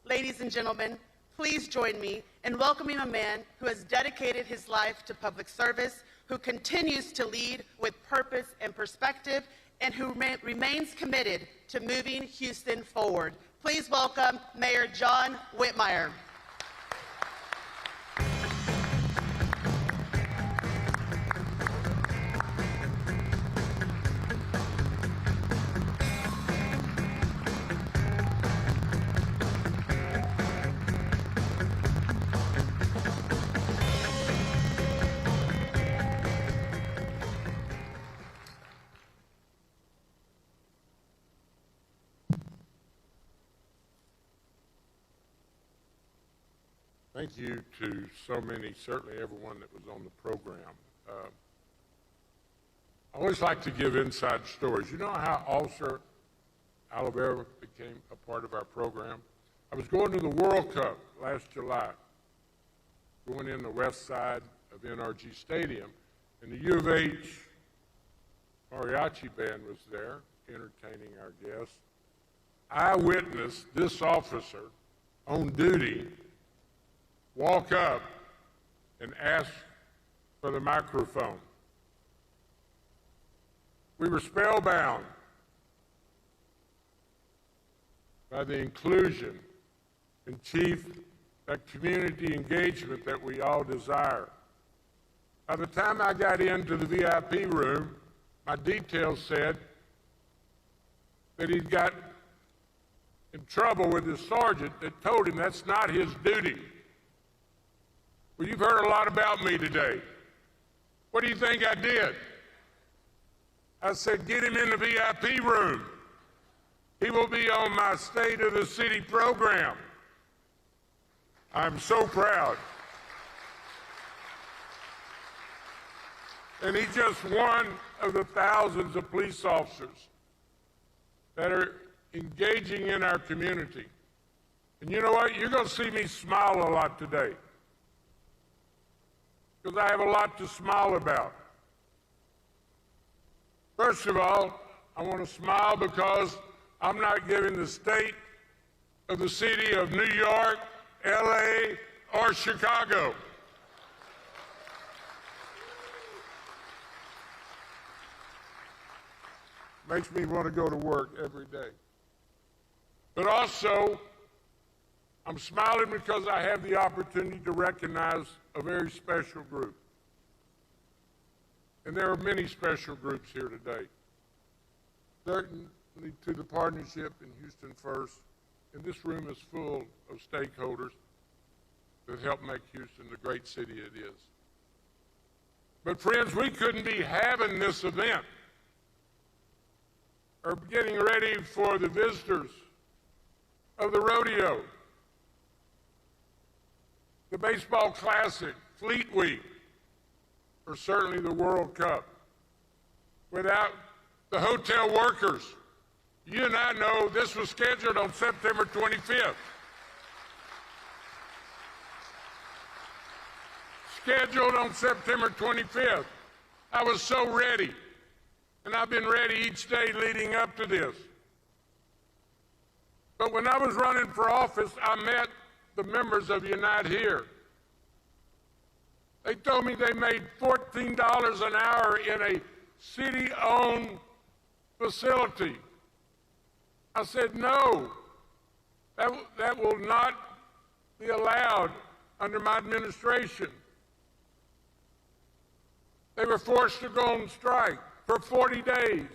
S14: Ladies and gentlemen, please join me in welcoming a man who has dedicated his life to public service, who continues to lead with purpose and perspective, and who remains committed to moving Houston forward. Please welcome Mayor John Whitmire.
S13: Thank you to so many, certainly everyone that was on the program. I always like to give inside stories. You know how Officer Alabama became a part of our program? I was going to the World Cup last July, going in the west side of NRG Stadium, and the U of H mariachi band was there entertaining our guests. I witnessed this officer on duty walk up and ask for the microphone. We were spellbound by the inclusion and that community engagement that we all desire. By the time I got into the VIP room, my details said that he'd got in trouble with his sergeant that told him that's not his duty. Well, you've heard a lot about me today. What do you think I did? I said, get him in the VIP room. He will be on my State of the City program. I'm so proud. And he's just one of the thousands of police officers that are engaging in our community. And you know what? You're going to see me smile a lot today, because I have a lot to smile about. First of all, I want to smile because I'm not giving the state of the city of New York, LA, or Chicago. Makes me want to go to work every day. But also, I'm smiling because I have the opportunity to recognize a very special group. And there are many special groups here today. Certainly to the partnership in Houston First, and this room is full of stakeholders that help make Houston the great city it is. But friends, we couldn't be having this event or getting ready for the visitors of the rodeo, the baseball classic, Fleet Week, or certainly the World Cup, without the hotel workers. You and I know this was scheduled on September 25th. Scheduled on September 25th. I was so ready, and I've been ready each day leading up to this. But when I was running for office, I met the members of Unite Here. They told me they made $14 an hour in a city-owned facility. I said, no, that will not be allowed under my administration. They were forced to go on strike for 40 days.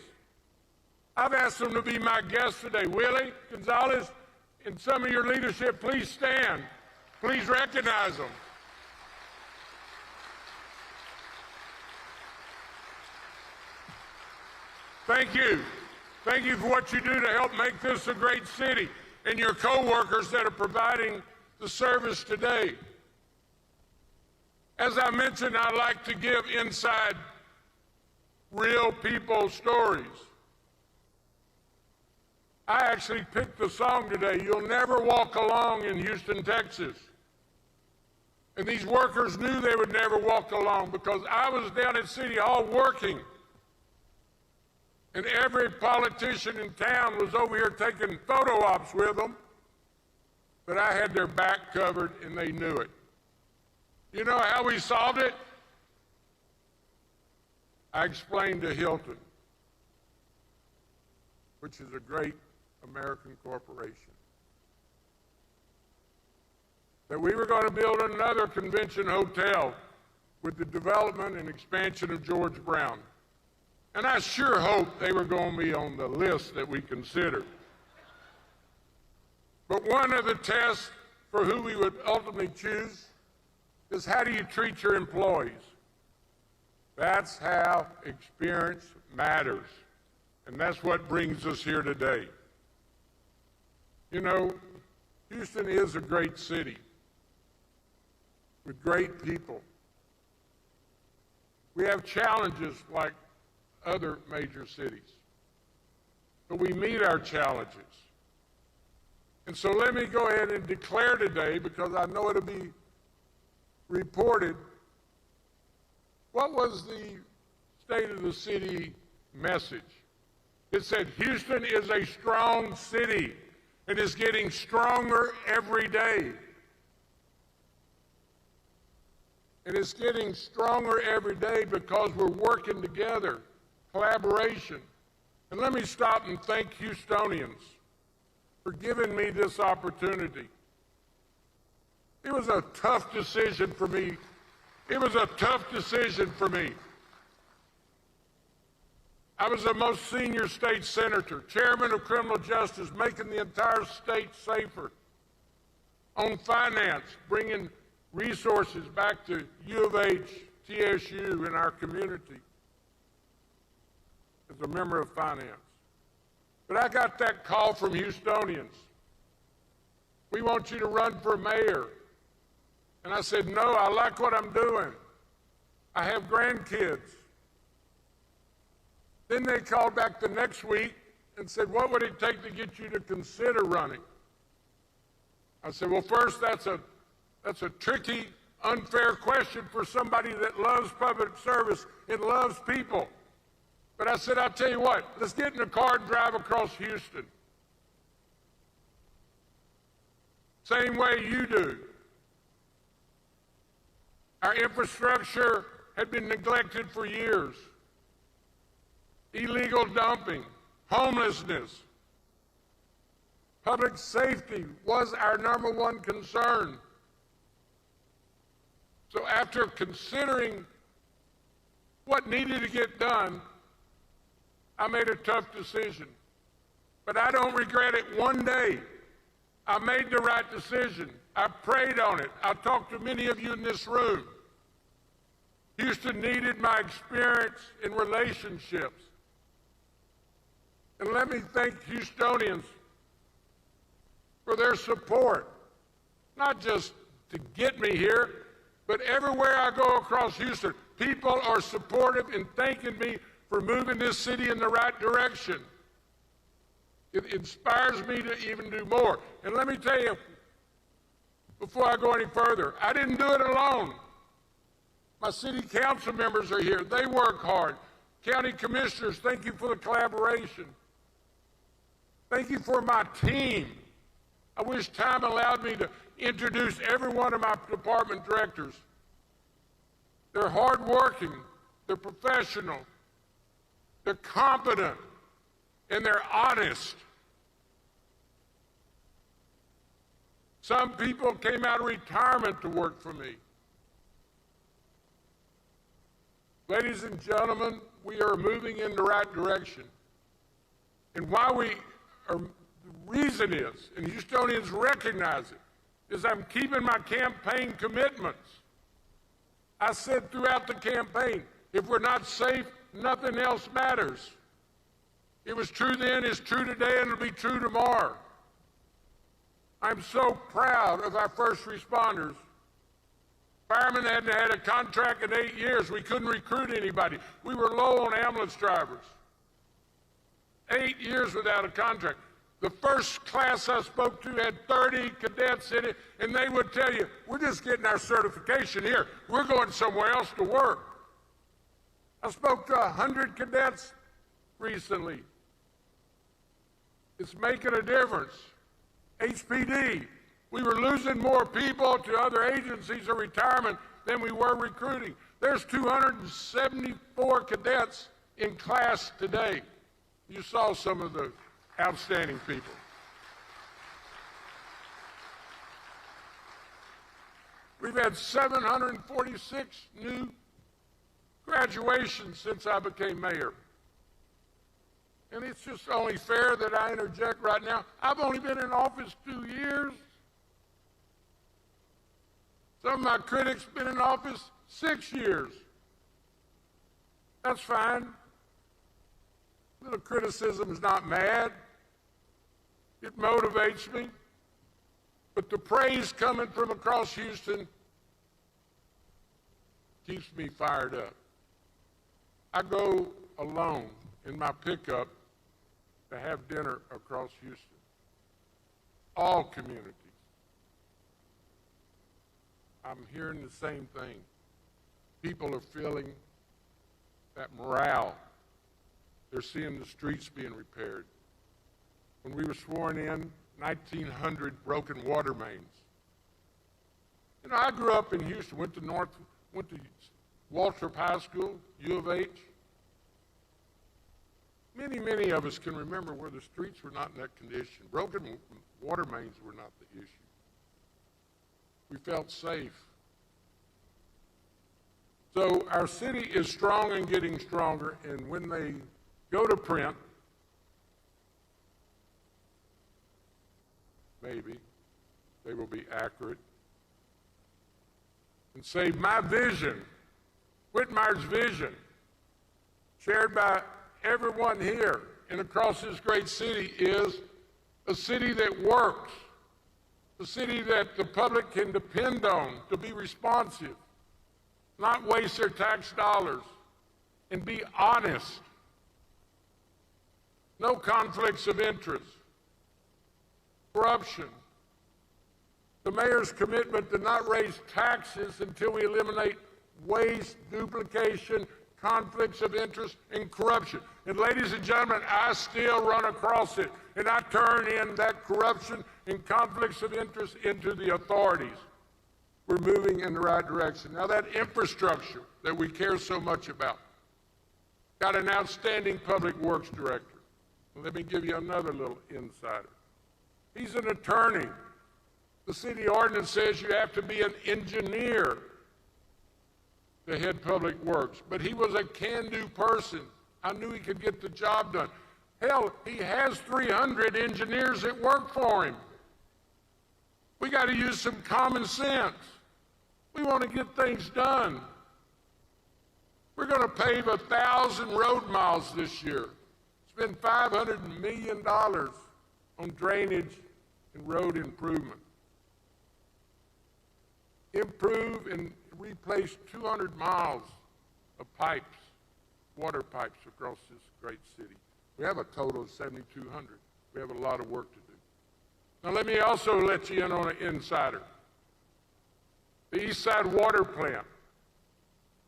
S13: I've asked them to be my guests today. Willie, Gonzalez, and some of your leadership, please stand. Please recognize them. Thank you. Thank you for what you do to help make this a great city, and your co-workers that are providing the service today. As I mentioned, I like to give inside real people stories. I actually picked the song today, You'll Never Walk Alone in Houston, Texas. And these workers knew they would never walk alone because I was down at City Hall working. And every politician in town was over here taking photo ops with them. But I had their back covered and they knew it. You know how we solved it? I explained to Hilton, which is a great American corporation, that we were going to build another convention hotel with the development and expansion of George Brown. And I sure hoped they were going to be on the list that we considered. But one of the tests for who we would ultimately choose is how do you treat your employees? That's how experience matters. And that's what brings us here today. You know, Houston is a great city. with great people. We have challenges like other major cities, but we meet our challenges. And so let me go ahead and declare today, because I know it'll be reported, what was the State of the City message? It said, Houston is a strong city and is getting stronger every day. And it's getting stronger every day because we're working together, collaboration. And let me stop and thank Houstonians for giving me this opportunity. It was a tough decision for me. It was a tough decision for me. I was the most senior state senator, chairman of criminal justice, making the entire state safer. On finance, bringing resources back to U of H, TSU, and our community as a member of finance. But I got that call from Houstonians. We want you to run for mayor. And I said, no, I like what I'm doing. I have grandkids. Then they called back the next week and said, what would it take to get you to consider running? I said, well, first, that's a tricky, unfair question for somebody that loves public service and loves people. But I said, I'll tell you what, let's get in a car and drive across Houston. Same way you do. Our infrastructure had been neglected for years. Illegal dumping, homelessness, public safety was our #1 concern. So after considering what needed to get done, I made a tough decision. But I don't regret it one day. I made the right decision. I prayed on it. I talked to many of you in this room. Houston needed my experience in relationships. And let me thank Houstonians for their support, not just to get me here, but everywhere I go across Houston, people are supportive and thanking me for moving this city in the right direction. It inspires me to even do more. And let me tell you, before I go any further, I didn't do it alone. My city council members are here. They work hard. County commissioners, thank you for the collaboration. Thank you for my team. I wish time allowed me to introduce every one of my department directors. They're hardworking, they're professional, they're competent, and they're honest. Some people came out of retirement to work for me. Ladies and gentlemen, we are moving in the right direction. And why we are, the reason is, and Houstonians recognize it, is I'm keeping my campaign commitments. I said throughout the campaign, if we're not safe, nothing else matters. It was true then, it's true today, and it'll be true tomorrow. I'm so proud of our first responders. Firemen hadn't had a contract in 8 years. We couldn't recruit anybody. We were low on ambulance drivers. 8 years without a contract. The first class I spoke to had 30 cadets in it, and they would tell you, we're just getting our certification here. We're going somewhere else to work. I spoke to 100 cadets recently. It's making a difference. HPD, we were losing more people to other agencies of retirement than we were recruiting. There's 274 cadets in class today. You saw some of the outstanding people. We've had 746 new graduations since I became mayor. And it's just only fair that I interject right now. I've only been in office 2 years. Some of my critics have been in office 6 years. That's fine. A little criticism is not mad. It motivates me. But the praise coming from across Houston keeps me fired up. I go alone in my pickup to have dinner across Houston. All communities. I'm hearing the same thing. People are feeling that morale. They're seeing the streets being repaired. When we were sworn in, 1,900 broken water mains. You know, I grew up in Houston, went to Waltrip High School, U of H. Many of us can remember where the streets were not in that condition. Broken water mains were not the issue. We felt safe. So our city is strong and getting stronger, and when they go to print, maybe they will be accurate and say, my vision, Whitmire's vision, shared by everyone here and across this great city, is a city that works, a city that the public can depend on to be responsive, not waste their tax dollars, and be honest. No conflicts of interest, corruption. The mayor's commitment to not raise taxes until we eliminate waste, duplication, conflicts of interest, and corruption. And ladies and gentlemen, I still run across it, and I turn in that corruption and conflicts of interest into the authorities. We're moving in the right direction. Now that infrastructure that we care so much about, got an outstanding public works director. Let me give you another little insider. He's an attorney. The city ordinance says you have to be an engineer to head public works, but he was a can-do person. I knew he could get the job done. Hell, he has 300 engineers that work for him. We got to use some common sense. We want to get things done. We're going to pave 1,000 road miles this year. Spend $500 million on drainage and road improvement. Improve and replace 200 miles of pipes, water pipes across this great city. We have a total of 7,200. We have a lot of work to do. Now let me also let you in on an insider. The East Side Water Plant.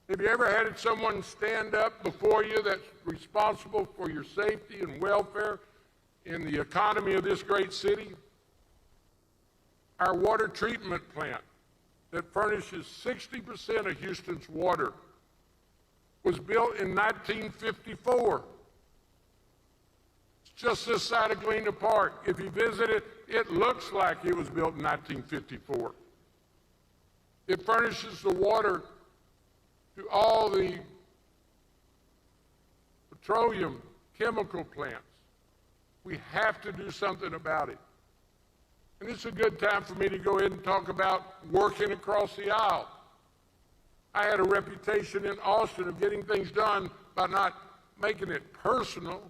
S13: Have you ever had someone stand up before you that's responsible for your safety and welfare in the economy of this great city? Our water treatment plant that furnishes 60% of Houston's water was built in 1954. It's just this side of Galena Park. If you visit it, it looks like it was built in 1954. It furnishes the water to all the petroleum chemical plants. We have to do something about it. And it's a good time for me to go ahead and talk about working across the aisle. I had a reputation in Austin of getting things done by not making it personal.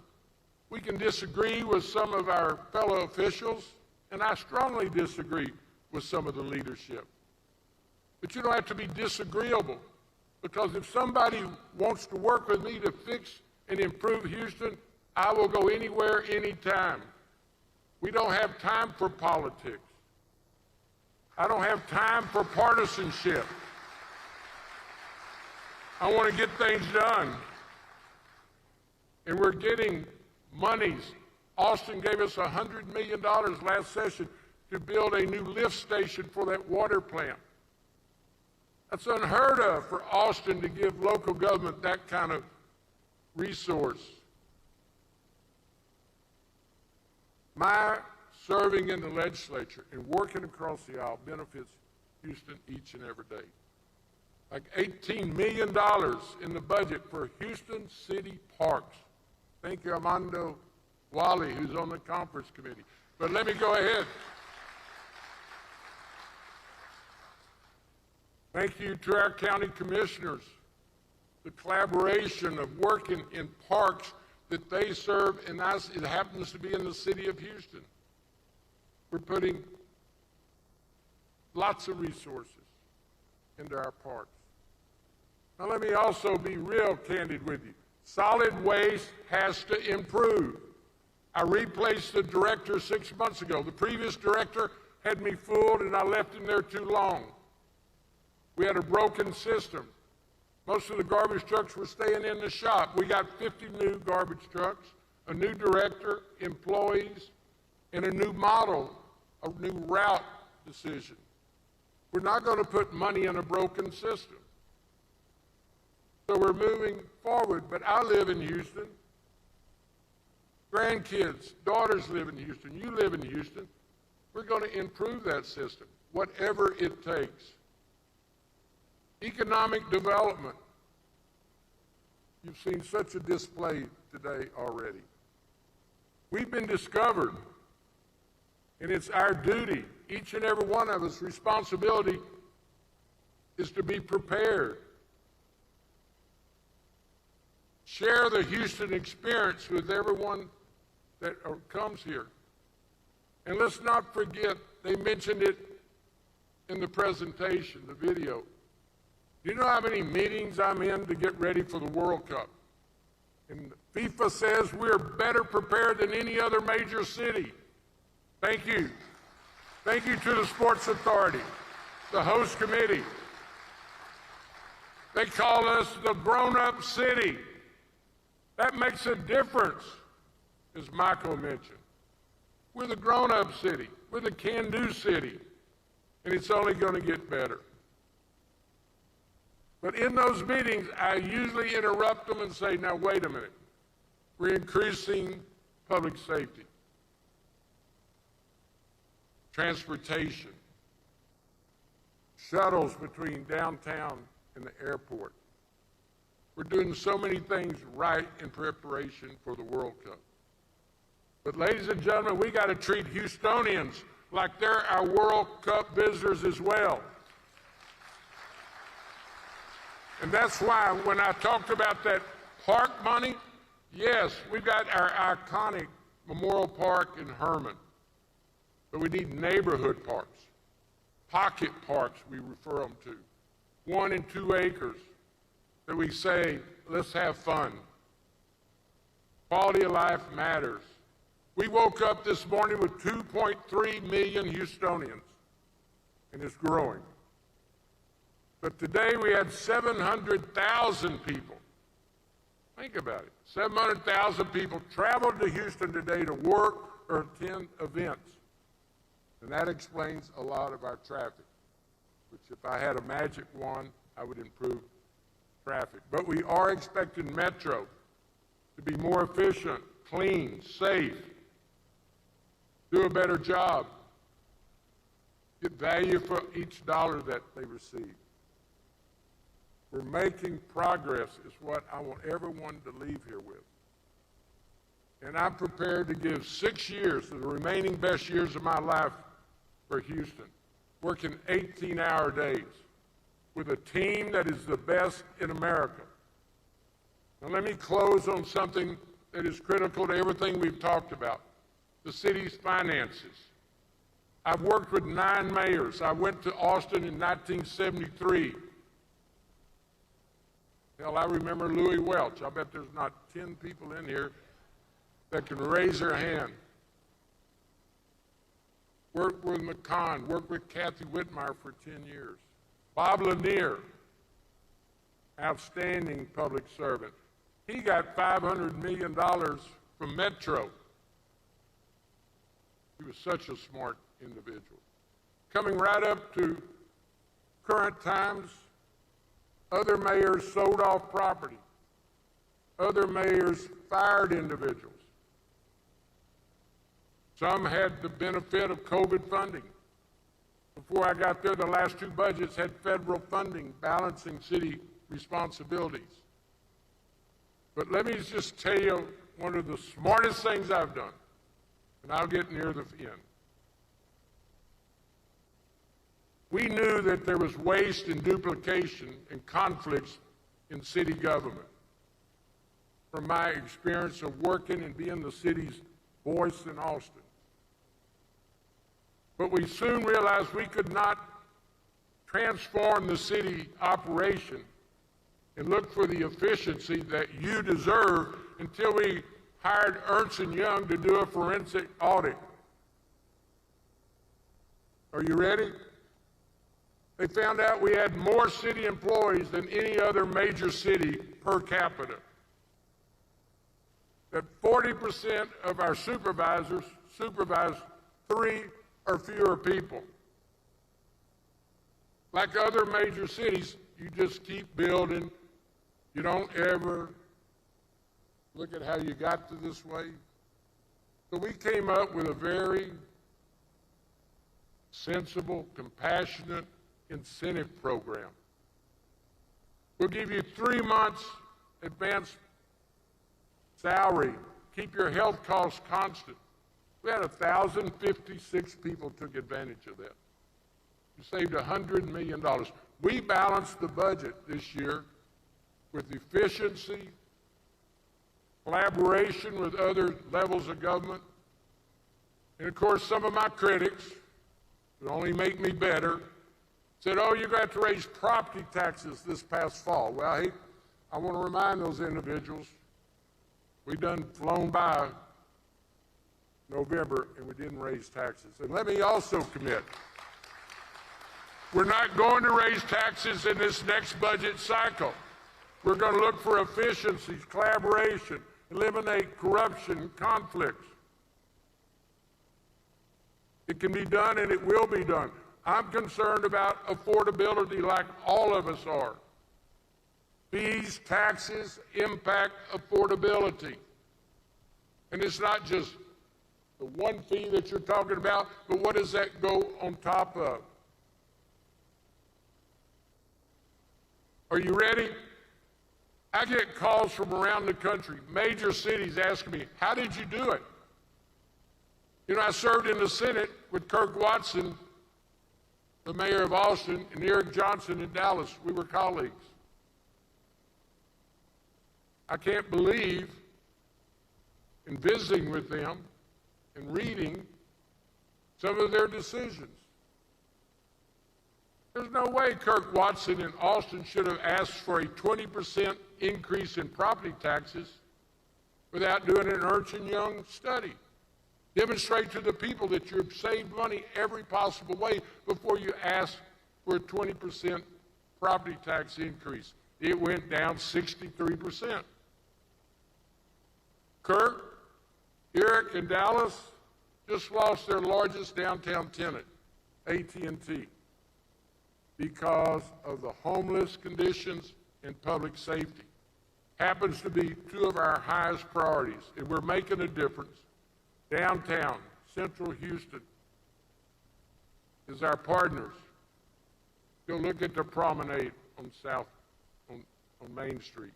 S13: We can disagree with some of our fellow officials, and I strongly disagree with some of the leadership. But you don't have to be disagreeable, because if somebody wants to work with me to fix and improve Houston, I will go anywhere, anytime. We don't have time for politics. I don't have time for partisanship. I want to get things done. And we're getting monies. Austin gave us $100 million last session to build a new lift station for that water plant. That's unheard of for Austin to give local government that kind of resource. My serving in the legislature and working across the aisle benefits Houston each and every day. Like $18 million in the budget for Houston City Parks. Thank you, Armando Wally, who's on the conference committee. But let me go ahead. Thank you to our county commissioners. The collaboration of working in parks that they serve, and it happens to be in the city of Houston. We're putting lots of resources into our parks. Now let me also be real candid with you. Solid waste has to improve. I replaced the director 6 months ago. The previous director had me fooled and I left him there too long. We had a broken system. Most of the garbage trucks were staying in the shop. We got 50 new garbage trucks, a new director, employees, and a new model, a new route decision. We're not going to put money in a broken system. So we're moving forward, but I live in Houston. Grandkids, daughters live in Houston. You live in Houston. We're going to improve that system, whatever it takes. Economic development. You've seen such a display today already. We've been discovered, and it's our duty, each and every one of us, responsibility is to be prepared. Share the Houston experience with everyone that comes here. And let's not forget, they mentioned it in the presentation, the video. Do you know how many meetings I'm in to get ready for the World Cup? And FIFA says we're better prepared than any other major city. Thank you. Thank you to the Sports Authority, the host committee. They call us the grown-up city. That makes a difference, as Michael mentioned. We're the grown-up city. We're the can-do city. And it's only going to get better. But in those meetings, I usually interrupt them and say, now wait a minute. We're increasing public safety, transportation, shuttles between downtown and the airport. We're doing so many things right in preparation for the World Cup. But ladies and gentlemen, we got to treat Houstonians like they're our World Cup visitors as well. And that's why when I talked about that park money, yes, we've got our iconic Memorial Park in Herman, but we need neighborhood parks, pocket parks we refer them to, 1 and 2 acres that we say, let's have fun. Quality of life matters. We woke up this morning with 2.3 million Houstonians, and it's growing. But today we had 700,000 people. Think about it. 700,000 people traveled to Houston today to work or attend events. And that explains a lot of our traffic, which if I had a magic wand, I would improve traffic. But we are expecting Metro to be more efficient, clean, safe, do a better job, get value for each dollar that they receive. We're making progress is what I want everyone to leave here with. And I'm prepared to give 6 years, the remaining best years of my life for Houston, working 18-hour days with a team that is the best in America. Now let me close on something that is critical to everything we've talked about, the city's finances. I've worked with 9 mayors. I went to Austin in 1973. Hell, I remember Louis Welch. I bet there's not 10 people in here that can raise their hand. Worked with McCon, worked with Kathy Whitmire for 10 years. Bob Lanier, outstanding public servant. He got $500 million from Metro. He was such a smart individual. Coming right up to current times, other mayors sold off property. Other mayors fired individuals. Some had the benefit of COVID funding. Before I got there, the last 2 budgets had federal funding balancing city responsibilities. But let me just tell you one of the smartest things I've done, and I'll get near the end. We knew that there was waste and duplication and conflicts in city government. From my experience of working and being the city's voice in Austin. But we soon realized we could not transform the city operation and look for the efficiency that you deserve until we hired Ernst & Young to do a forensic audit. Are you ready? They found out we had more city employees than any other major city per capita. That 40% of our supervisors supervise 3 or fewer people. Like other major cities, you just keep building. You don't ever look at how you got to this way. So we came up with a very sensible, compassionate incentive program. We'll give you 3 months advance salary, keep your health costs constant. We had 1,056 people took advantage of that. We saved $100 million. We balanced the budget this year with efficiency, collaboration with other levels of government, and of course some of my critics, who only make me better, said, oh, you're going to have to raise property taxes this past fall. Well, I want to remind those individuals, we done flown by November and we didn't raise taxes. And let me also commit, we're not going to raise taxes in this next budget cycle. We're going to look for efficiencies, collaboration, eliminate corruption and conflicts. It can be done and it will be done. I'm concerned about affordability like all of us are. Fees, taxes impact affordability. And it's not just the one fee that you're talking about, but what does that go on top of? Are you ready? I get calls from around the country, major cities asking me, how did you do it? You know, I served in the Senate with Kirk Watson, the mayor of Austin, and Eric Johnson in Dallas. We were colleagues. I can't believe, in visiting with them and reading some of their decisions, there's no way Kirk Watson in Austin should have asked for a 20% increase in property taxes without doing an Ernst & Young study. Demonstrate to the people that you've saved money every possible way before you ask for a 20% property tax increase. It went down 63%. Kirk, Eric, and Dallas just lost their largest downtown tenant, AT&T, because of the homeless conditions and public safety. Happens to be 2 of our highest priorities, and we're making a difference. Downtown, Central Houston is our partners. Go look at the promenade on Main Street.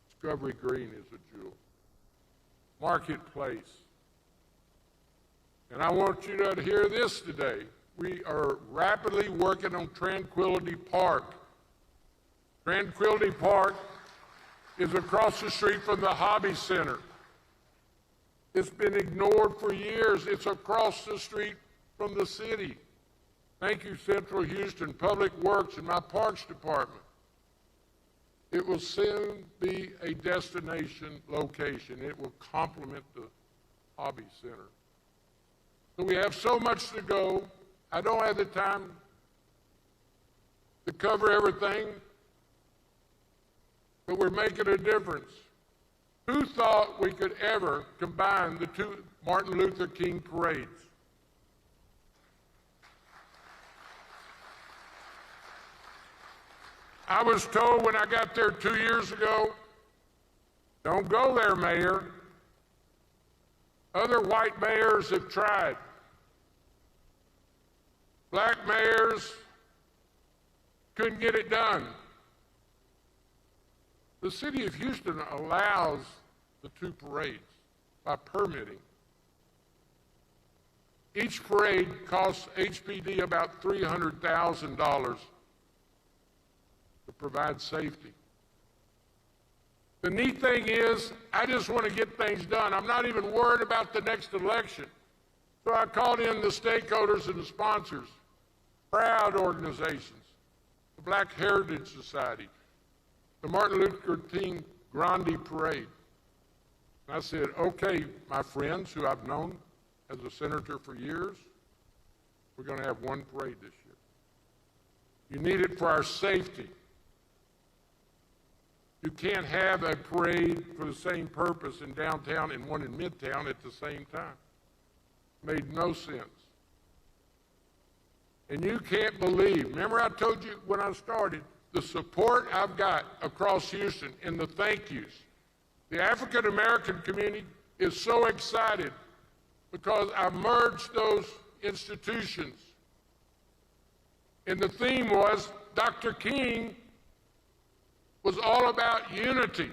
S13: Discovery Green is a jewel. Marketplace. And I want you to hear this today. We are rapidly working on Tranquility Park. Tranquility Park is across the street from the Hobby Center. It's been ignored for years. It's across the street from the city. Thank you, Central Houston, Public Works, and my Parks Department. It will soon be a destination location. It will complement the Hobby Center. So we have so much to go. I don't have the time to cover everything, but we're making a difference. Who thought we could ever combine the 2 Martin Luther King parades? I was told when I got there 2 years ago, don't go there, Mayor. Other white mayors have tried. Black mayors couldn't get it done. The city of Houston allows the 2 parades by permitting. Each parade costs HPD about $300,000 to provide safety. The neat thing is, I just want to get things done. I'm not even worried about the next election. So I called in the stakeholders and the sponsors, proud organizations, the Black Heritage Society, the Martin Luther King Grande Parade. And I said, okay, my friends who I've known as a senator for years, we're going to have one parade this year. You need it for our safety. You can't have a parade for the same purpose in downtown and one in midtown at the same time. Made no sense. And you can't believe, remember I told you when I started, the support I've got across Houston and the thank yous. The African American community is so excited because I merged those institutions. And the theme was Dr. King was all about unity.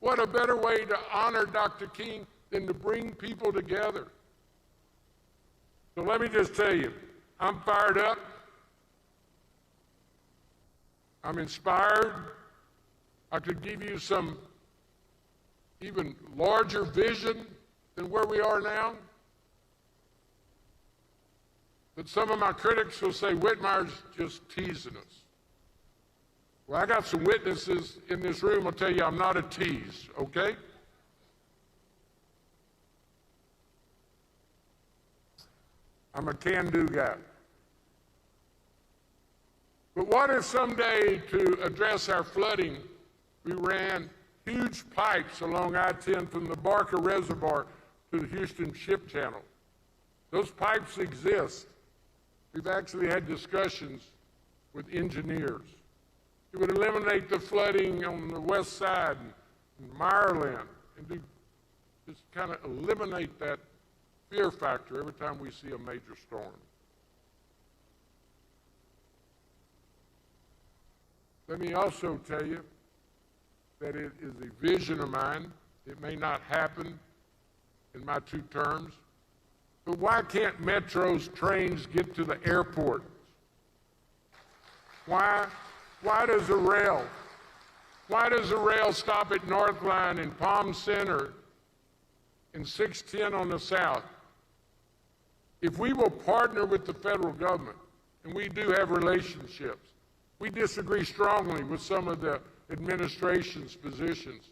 S13: What a better way to honor Dr. King than to bring people together. So let me just tell you, I'm fired up. I'm inspired. I could give you some even larger vision than where we are now. But some of my critics will say Whitmire's just teasing us. Well, I got some witnesses in this room. I'll tell you, I'm not a tease, okay? I'm a can-do guy. But what if someday, to address our flooding, we ran huge pipes along I-10 from the Barker Reservoir to the Houston Ship Channel? Those pipes exist. We've actually had discussions with engineers. It would eliminate the flooding on the west side and Meyerland, and just kind of eliminate that fear factor every time we see a major storm. Let me also tell you that it is a vision of mine. It may not happen in my 2 terms, but why can't Metro's trains get to the airport? Why does the rail stop at Northline and Palm Center and 610 on the south? If we will partner with the federal government, and we do have relationships, we disagree strongly with some of the administration's positions,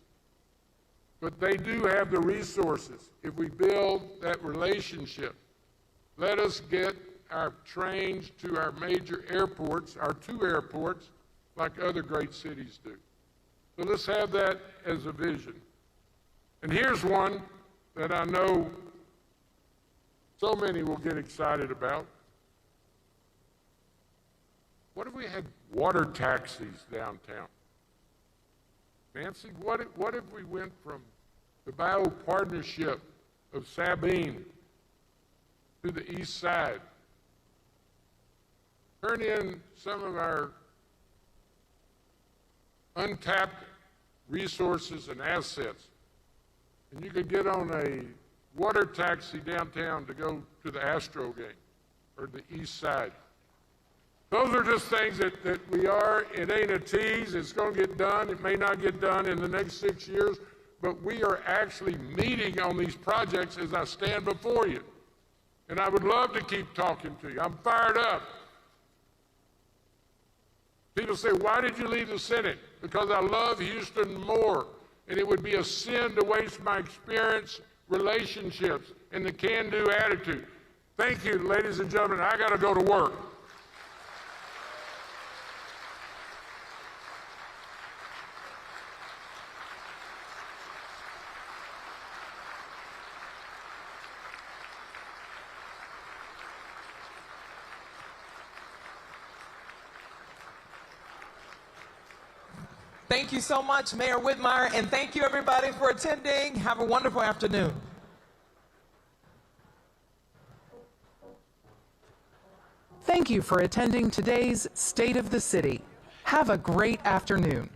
S13: but they do have the resources. If we build that relationship, let us get our trains to our major airports, our 2 airports, like other great cities do. So let's have that as a vision. And here's one that I know so many will get excited about. What if we had water taxis downtown? Nancy, what if we went from the Bio Partnership of Sabine to the east side? Turn in some of our untapped resources and assets, and you could get on a water taxi downtown to go to the Astro game or the east side. Those are just things that we are. It ain't a tease. It's going to get done. It may not get done in the next 6 years, but we are actually meeting on these projects as I stand before you. And I would love to keep talking to you. I'm fired up. People say, why did you leave the Senate? Because I love Houston more, and it would be a sin to waste my experience, relationships, and the can-do attitude. Thank you, ladies and gentlemen. I got to go to work.
S2: Thank you so much, Mayor Whitmire, and thank you everybody for attending. Have a wonderful afternoon. Thank you for attending today's State of the City. Have a great afternoon.